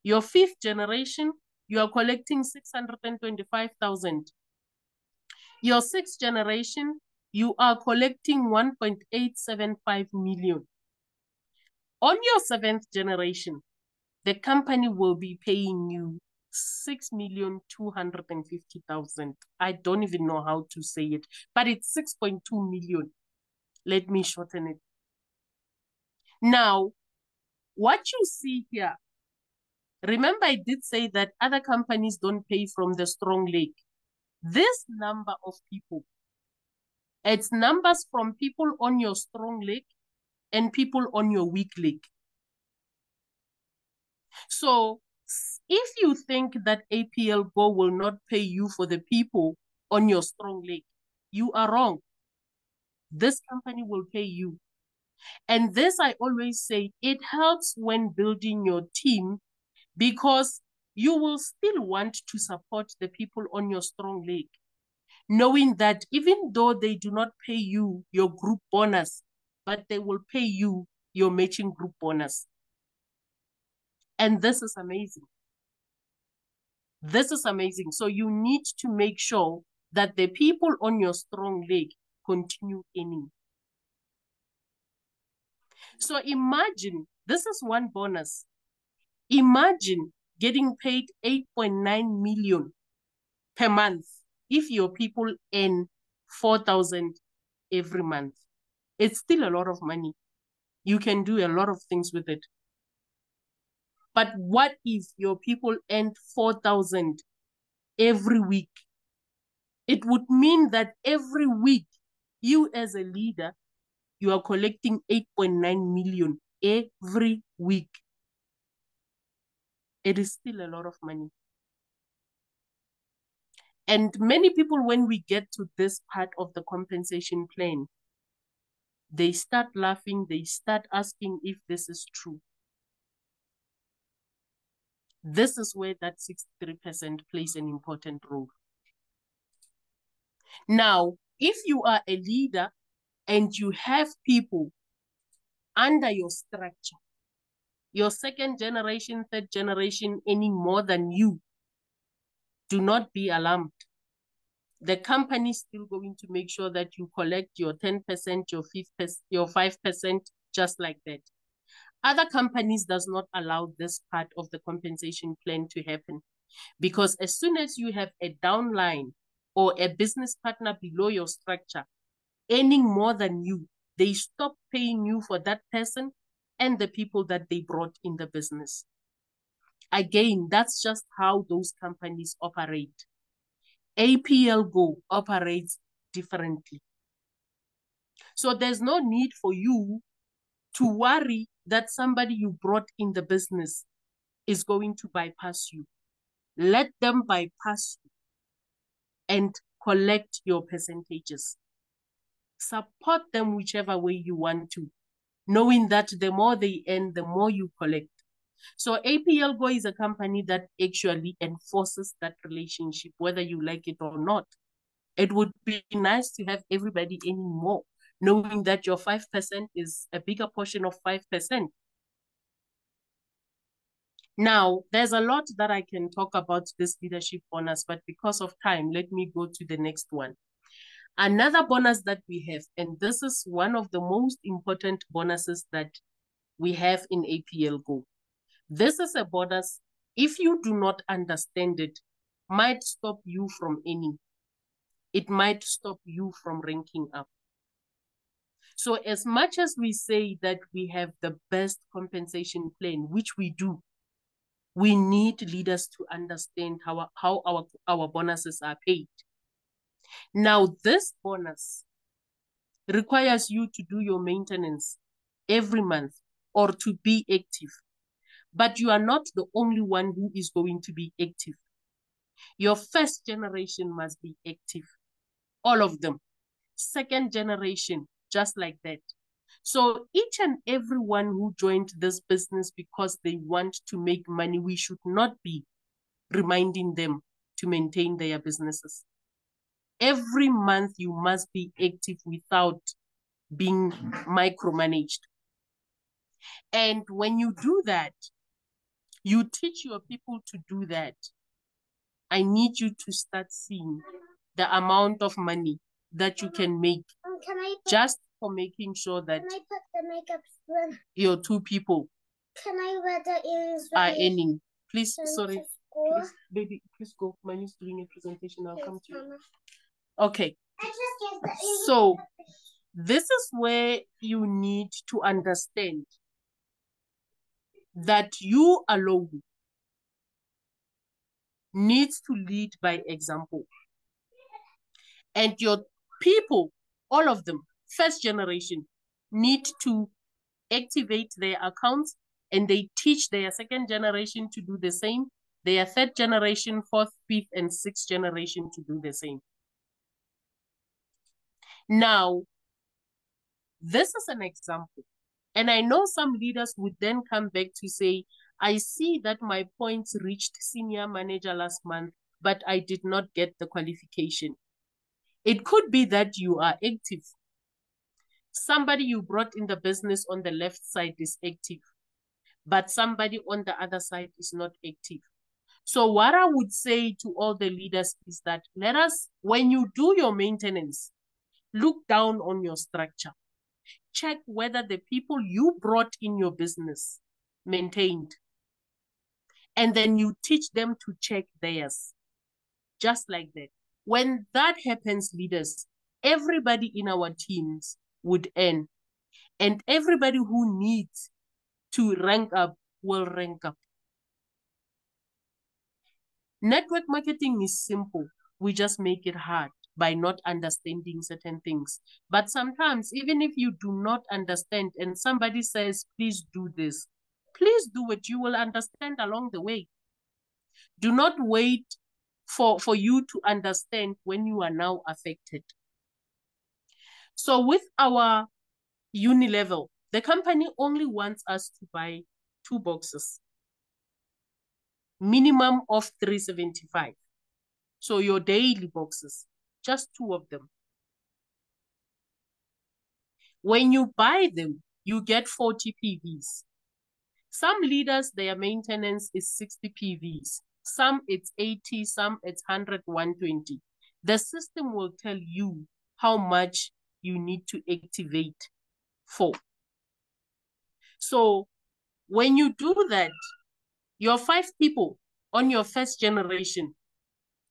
Your fifth generation, you are collecting 625,000. Your sixth generation, you are collecting 1.875 million. On your 7th generation, the company will be paying you 6,250,000. I don't even know how to say it, but it's 6.2 million. Let me shorten it. Now, what you see here, remember I did say that other companies don't pay from the strong leg. This number of people, it's numbers from people on your strong leg and people on your weak leg. So if you think that APLGO will not pay you for the people on your strong leg, you are wrong. This company will pay you. And this, I always say, it helps when building your team because you will still want to support the people on your strong leg, knowing that even though they do not pay you your group bonus, but they will pay you your matching group bonus. And this is amazing. This is amazing. So you need to make sure that the people on your strong leg continue earning. So imagine, this is one bonus. Imagine getting paid 8.9 million per month if your people earn 4,000 every month. It's still a lot of money. You can do a lot of things with it. But what if your people earned 4,000 every week? It would mean that every week, you as a leader, you are collecting 8.9 million every week. it is still a lot of money. And many people, when we get to this part of the compensation plan, they start laughing, they start asking if this is true. This is where that 63% plays an important role. Now, if you are a leader and you have people under your structure, your second generation, third generation earning more than you, do not be alarmed. The company is still going to make sure that you collect your 10%, your 5%, just like that. Other companies does not allow this part of the compensation plan to happen, because as soon as you have a downline or a business partner below your structure earning more than you, they stop paying you for that person and the people that they brought in the business. Again, that's just how those companies operate. APLGO operates differently. So there's no need for you to worry that somebody you brought in the business is going to bypass you. Let them bypass you and collect your percentages. Support them whichever way you want to, knowing that the more they earn, the more you collect. So APLGO is a company that actually enforces that relationship, whether you like it or not. It would be nice to have everybody earning more, knowing that your 5% is a bigger portion of 5%. Now, there's a lot that I can talk about this leadership bonus, but because of time, let me go to the next one. Another bonus that we have, and this is one of the most important bonuses that we have in APLGO. This is a bonus, if you do not understand it, might stop you from earning. It might stop you from ranking up. So as much as we say that we have the best compensation plan, which we do, we need leaders to understand how our bonuses are paid. Now, this bonus requires you to do your maintenance every month or to be active. But you are not the only one who is going to be active. Your first generation must be active. All of them. Second generation, just like that. So each and everyone who joined this business because they want to make money, we should not be reminding them to maintain their businesses. Every month you must be active without being micromanaged. And when you do that, you teach your people to do that. I need you to start seeing the amount of money that you can make just for making sure that your two people are earning. Please, sorry. Please, baby, please go. Manu's doing a presentation. I'll come to you. Okay. So this is where you need to understand that you alone needs to lead by example. And your people, all of them, first generation, need to activate their accounts, and they teach their second generation to do the same, their third generation, fourth, fifth, and sixth generation to do the same. Now, this is an example. And I know some leaders would then come back to say, I see that my points reached senior manager last month, but I did not get the qualification. It could be that you are active. Somebody you brought in the business on the left side is active, but somebody on the other side is not active. So what I would say to all the leaders is that let us, when you do your maintenance, look down on your structure. Check whether the people you brought in your business maintained. And then you teach them to check theirs. Just like that. When that happens, leaders, everybody in our teams would earn. And everybody who needs to rank up will rank up. Network marketing is simple. We just make it hard by not understanding certain things. But sometimes, even if you do not understand and somebody says, please do this, please do it. You will understand along the way. Do not wait for you to understand when you are now affected. So with our uni-level, the company only wants us to buy 2 boxes, minimum of 375. So your daily boxes, just 2 of them. When you buy them, you get 40 PVs. Some leaders, their maintenance is 60 PVs. Some it's 80, some it's 100, 120. The system will tell you how much you need to activate for. So when you do that, your 5 people on your first generation,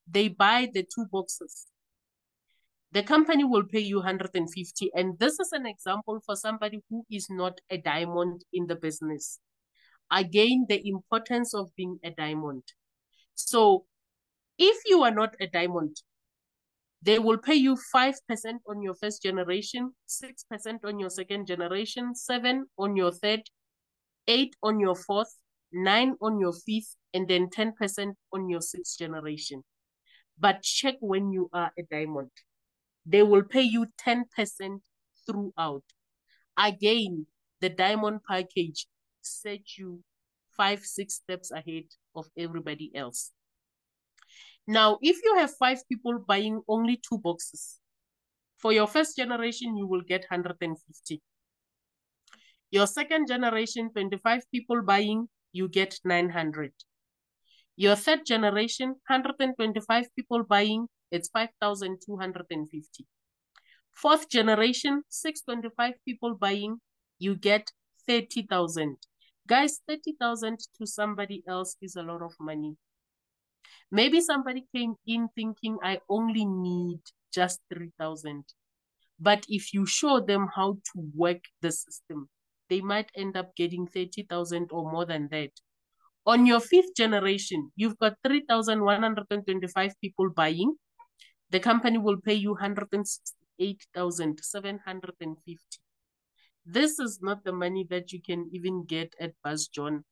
they buy the 2 boxes. The company will pay you 150. And this is an example for somebody who is not a diamond in the business. Again, the importance of being a diamond. So if you are not a diamond, they will pay you 5% on your first generation, 6% on your second generation, 7 on your third, 8 on your fourth, 9 on your fifth, and then 10% on your sixth generation. But check when you are a diamond. They will pay you 10% throughout. Again, the diamond package sets you 5, 6 steps ahead of everybody else. Now, if you have 5 people buying only 2 boxes, for your first generation, you will get 150. Your second generation, 25 people buying, you get 900. Your third generation, 125 people buying, it's 5,250. Fourth generation, 625 people buying, you get 30,000. Guys, 30,000 to somebody else is a lot of money. Maybe somebody came in thinking, I only need just 3,000. But if you show them how to work the system, they might end up getting 30,000 or more than that. On your fifth generation, you've got 3,125 people buying. The company will pay you 168,750. This is not the money that you can even get at Buzz John,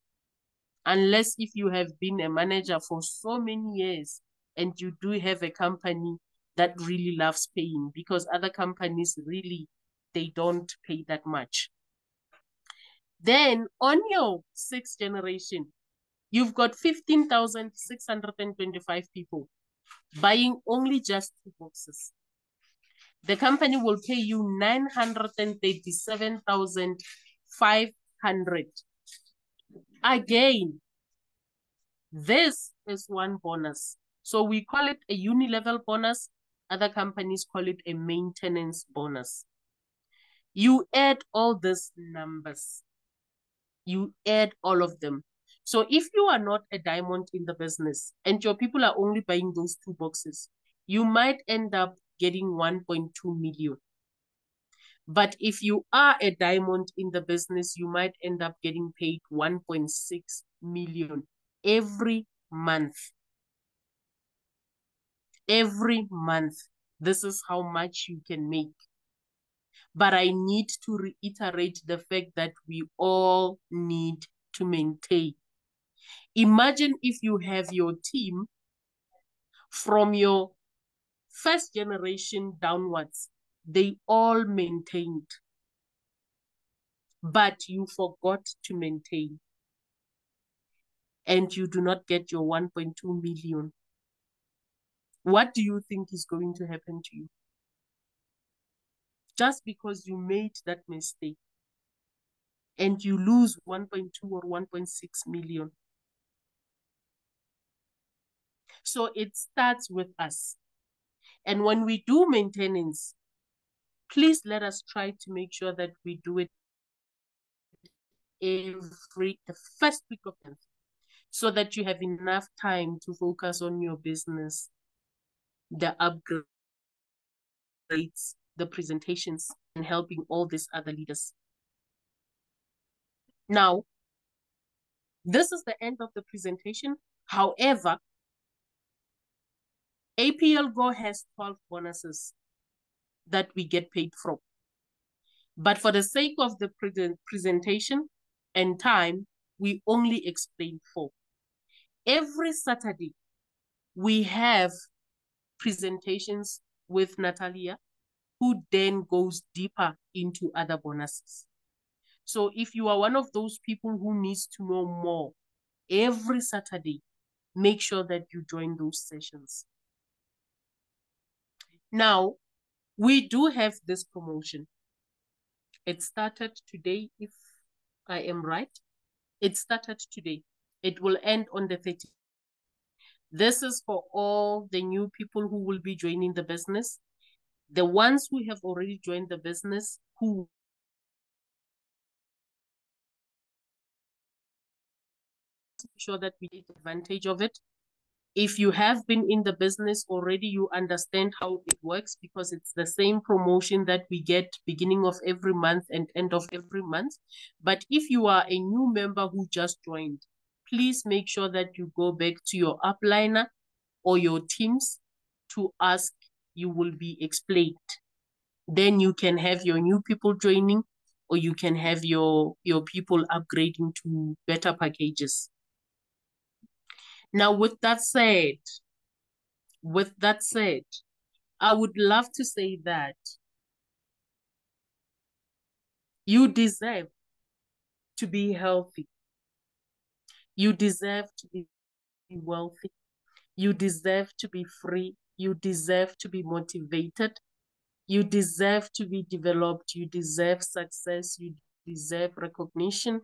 unless if you have been a manager for so many years and you do have a company that really loves paying, because other companies really, they don't pay that much. Then on your sixth generation, you've got 15,625 people buying only just 2 boxes. The company will pay you 937,500. Again, this is one bonus. So we call it a uni-level bonus. Other companies call it a maintenance bonus. You add all these numbers. You add all of them. So if you are not a diamond in the business and your people are only buying those 2 boxes, you might end up getting 1.2 million. But if you are a diamond in the business, you might end up getting paid 1.6 million every month. Every month. This is how much you can make. But I need to reiterate the fact that we all need to maintain. Imagine if you have your team from your first generation downwards, they all maintained, but you forgot to maintain, and you do not get your 1.2 million. What do you think is going to happen to you? Just because you made that mistake and you lose 1.2 or 1.6 million. So it starts with us. And when we do maintenance, please let us try to make sure that we do it the first week of the month, so that you have enough time to focus on your business, the upgrades, the presentations, and helping all these other leaders. Now, this is the end of the presentation. However, APLGO has 12 bonuses that we get paid from. But for the sake of the presentation and time, we only explain 4. Every Saturday, we have presentations with Natalia, who then goes deeper into other bonuses. So if you are one of those people who needs to know more, every Saturday, make sure that you join those sessions. Now, we do have this promotion. It started today, if I am right. It started today. It will end on the 30th. This is for all the new people who will be joining the business. The ones who have already joined the business, who make sure that we take advantage of it. If you have been in the business already, you understand how it works, because it's the same promotion that we get beginning of every month and end of every month. But if you are a new member who just joined, please make sure that you go back to your upliner or your teams to ask. You will be explained. Then you can have your new people joining, or you can have your people upgrading to better packages. Now, with that said, I would love to say that you deserve to be healthy. You deserve to be wealthy. You deserve to be free. You deserve to be motivated. You deserve to be developed. You deserve success. You deserve recognition.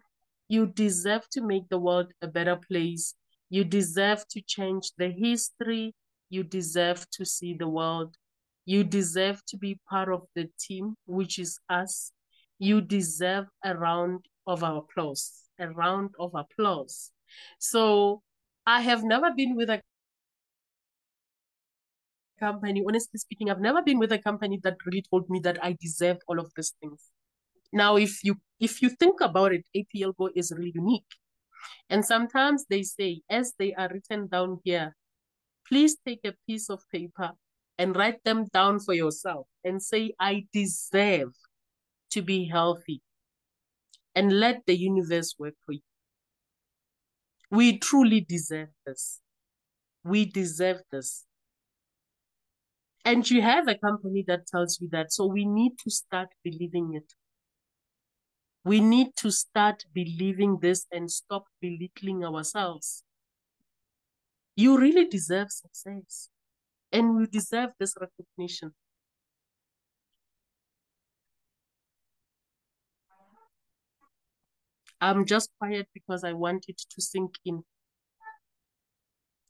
You deserve to make the world a better place. You deserve to change the history. You deserve to see the world. You deserve to be part of the team, which is us. You deserve a round of applause, a round of applause. So I have never been with a company, honestly speaking, I've never been with a company that really told me that I deserved all of these things. Now, if you think about it, APLGO is really unique. And sometimes they say, as they are written down here, please take a piece of paper and write them down for yourself and say, I deserve to be healthy, and let the universe work for you. We truly deserve this. We deserve this. And you have a company that tells you that. So we need to start believing it. We need to start believing this and stop belittling ourselves. You really deserve success, and you deserve this recognition. I'm just quiet because I want it to sink in.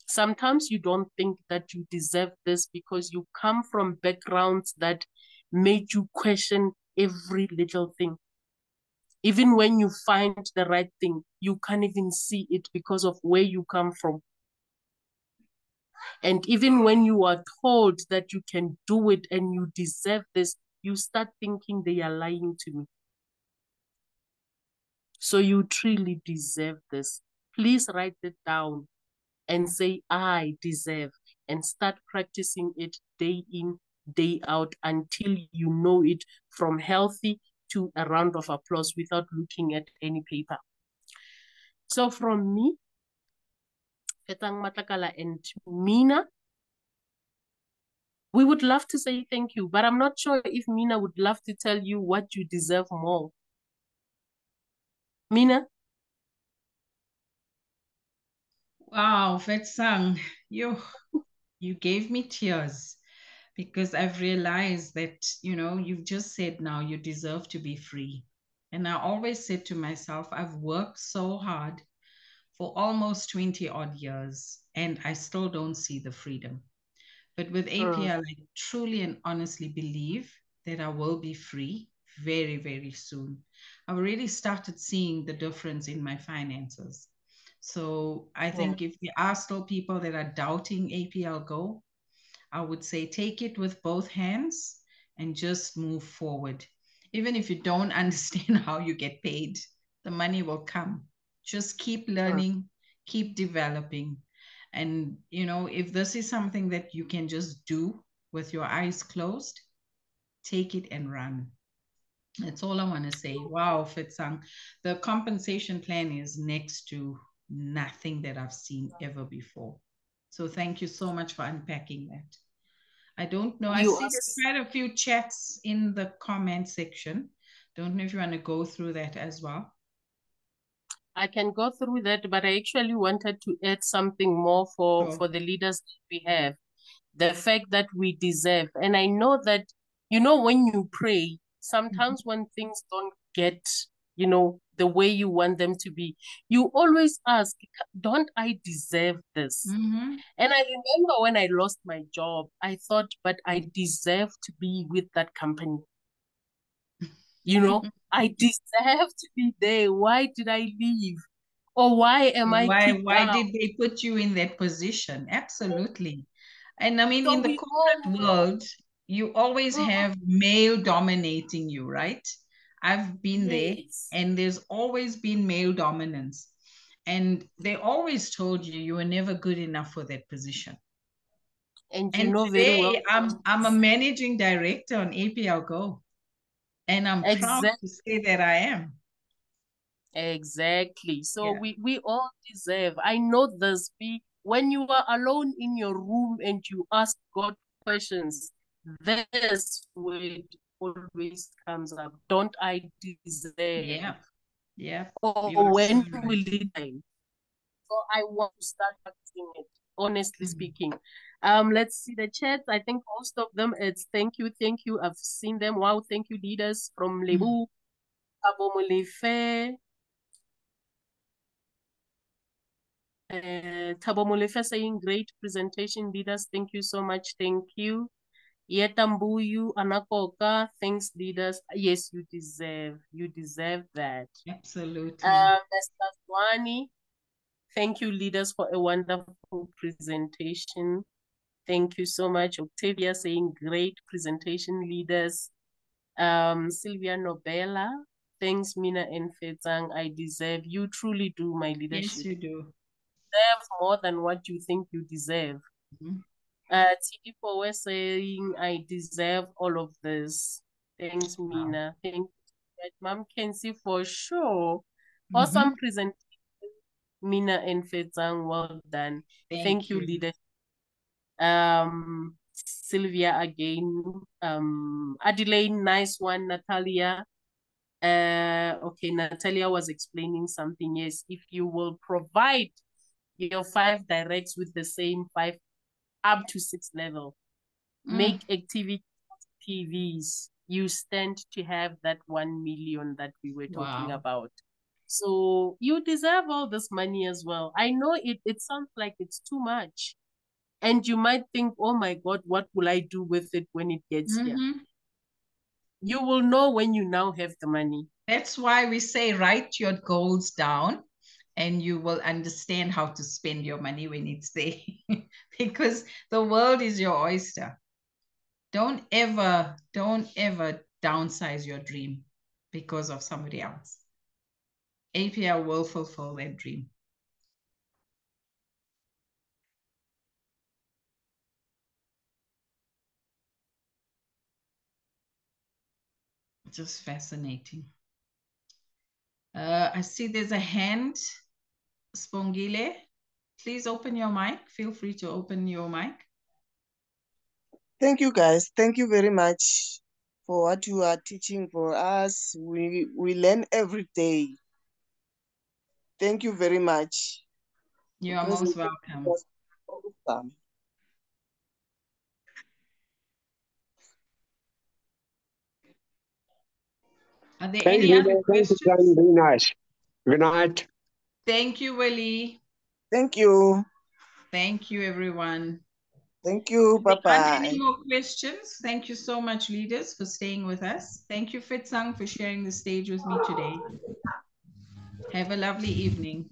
Sometimes you don't think that you deserve this because you come from backgrounds that made you question every little thing. Even when you find the right thing, you can't even see it because of where you come from. And even when you are told that you can do it and you deserve this, you start thinking they are lying to me. So you truly deserve this. Please write it down and say, I deserve, and start practicing it day in, day out until you know it from healthy to a round of applause without looking at any paper. So from me, Fetsang, Matlakala, and Mina, we would love to say thank you, but I'm not sure if Mina would love to tell you what you deserve more. Mina?
Wow, Fetsang, you gave me tears, because I've realized that, you've just said now you deserve to be free. And I always said to myself, I've worked so hard for almost 20 odd years, and I still don't see the freedom. But with APL, I truly and honestly believe that I will be free very, very soon. I've already started seeing the difference in my finances. So I think if there are still people that are doubting APLGO, I would say take it with both hands and just move forward. Even if you don't understand how you get paid, the money will come. Just keep learning, keep developing. And, if this is something that you can just do with your eyes closed, take it and run. That's all I want to say. Wow, Fetsang. The compensation plan is next to nothing that I've seen ever before. So thank you so much for unpacking that. I don't know. I see there's quite a few chats in the comment section. Don't know if you want to go through that as well.
I can go through that, but I actually wanted to add something more for the leaders that we have. The fact that we deserve. And I know that, you know, when you pray, sometimes when things don't get, you know, the way you want them to be, you always ask, don't I deserve this?
Mm-hmm.
And I remember when I lost my job, I thought, but I deserve to be with that company. You know, I deserve to be there. Why did I leave? Or why am I kicked
Why
out?
did they put you in that position? Absolutely. And I mean,
So
in the corporate world, you always have male dominating you, right? I've been there, and there's always been male dominance. And they always told you you were never good enough for that position.
And you know very well.
I'm a managing director on APLGO, and I'm proud to say that I am.
Exactly. So we all deserve. I know this. When you are alone in your room and you ask God questions, this word always comes up. Don't I deserve?
Yeah. Yeah.
Or when will it time? So I want to start practicing it, honestly speaking. Let's see the chats. I think most of them it's thank you. I've seen them. Wow, thank you, leaders from Lebu, Abomulefe. Thabo Molefe saying great presentation, leaders. Thank you so much. Thank you. Yetambuyu Anakoka, thanks, leaders. Yes, you deserve that.
Absolutely.
Mr. Swani, thank you, leaders, for a wonderful presentation. Thank you so much. Octavia saying great presentation, leaders. Sylvia Nobela, thanks, Mina and Fetsang. I deserve. You truly do, my leadership.
Yes, you do.
Deserve more than what you think you deserve. Tipo was saying, I deserve all of this. Thanks, Mina. Thank you. Mom can see for sure. Awesome presentation, Mina and Fetsang. Well done. Thank you, leader. Sylvia again. Adelaide, nice one. Natalia. Okay, Natalia was explaining something. Yes, if you will provide your 5 directs with the same 5 up to 6 level, make activity TVs, you stand to have that 1 million that we were talking about. So you deserve all this money as well. I know it sounds like it's too much. And you might think, oh my God, what will I do with it when it gets here? You will know when you now have the money.
That's why we say write your goals down and you will understand how to spend your money when it's there. Because the world is your oyster. Don't ever downsize your dream because of somebody else. APL will fulfill that dream. Just fascinating. I see there's a hand. Spongile, please open your mic. Feel free to open your mic.
Thank you, guys. Thank you very much for what you are teaching for us. We learn every day. Thank you very much.
You are most welcome.
Awesome.
Are there any other questions?
Very nice. Good night.
Thank you, Willie.
Thank you.
Thank you, everyone.
Thank you. Bye-bye.
Any more questions? Thank you so much, leaders, for staying with us. Thank you, Fetsang, for sharing the stage with me today. Have a lovely evening.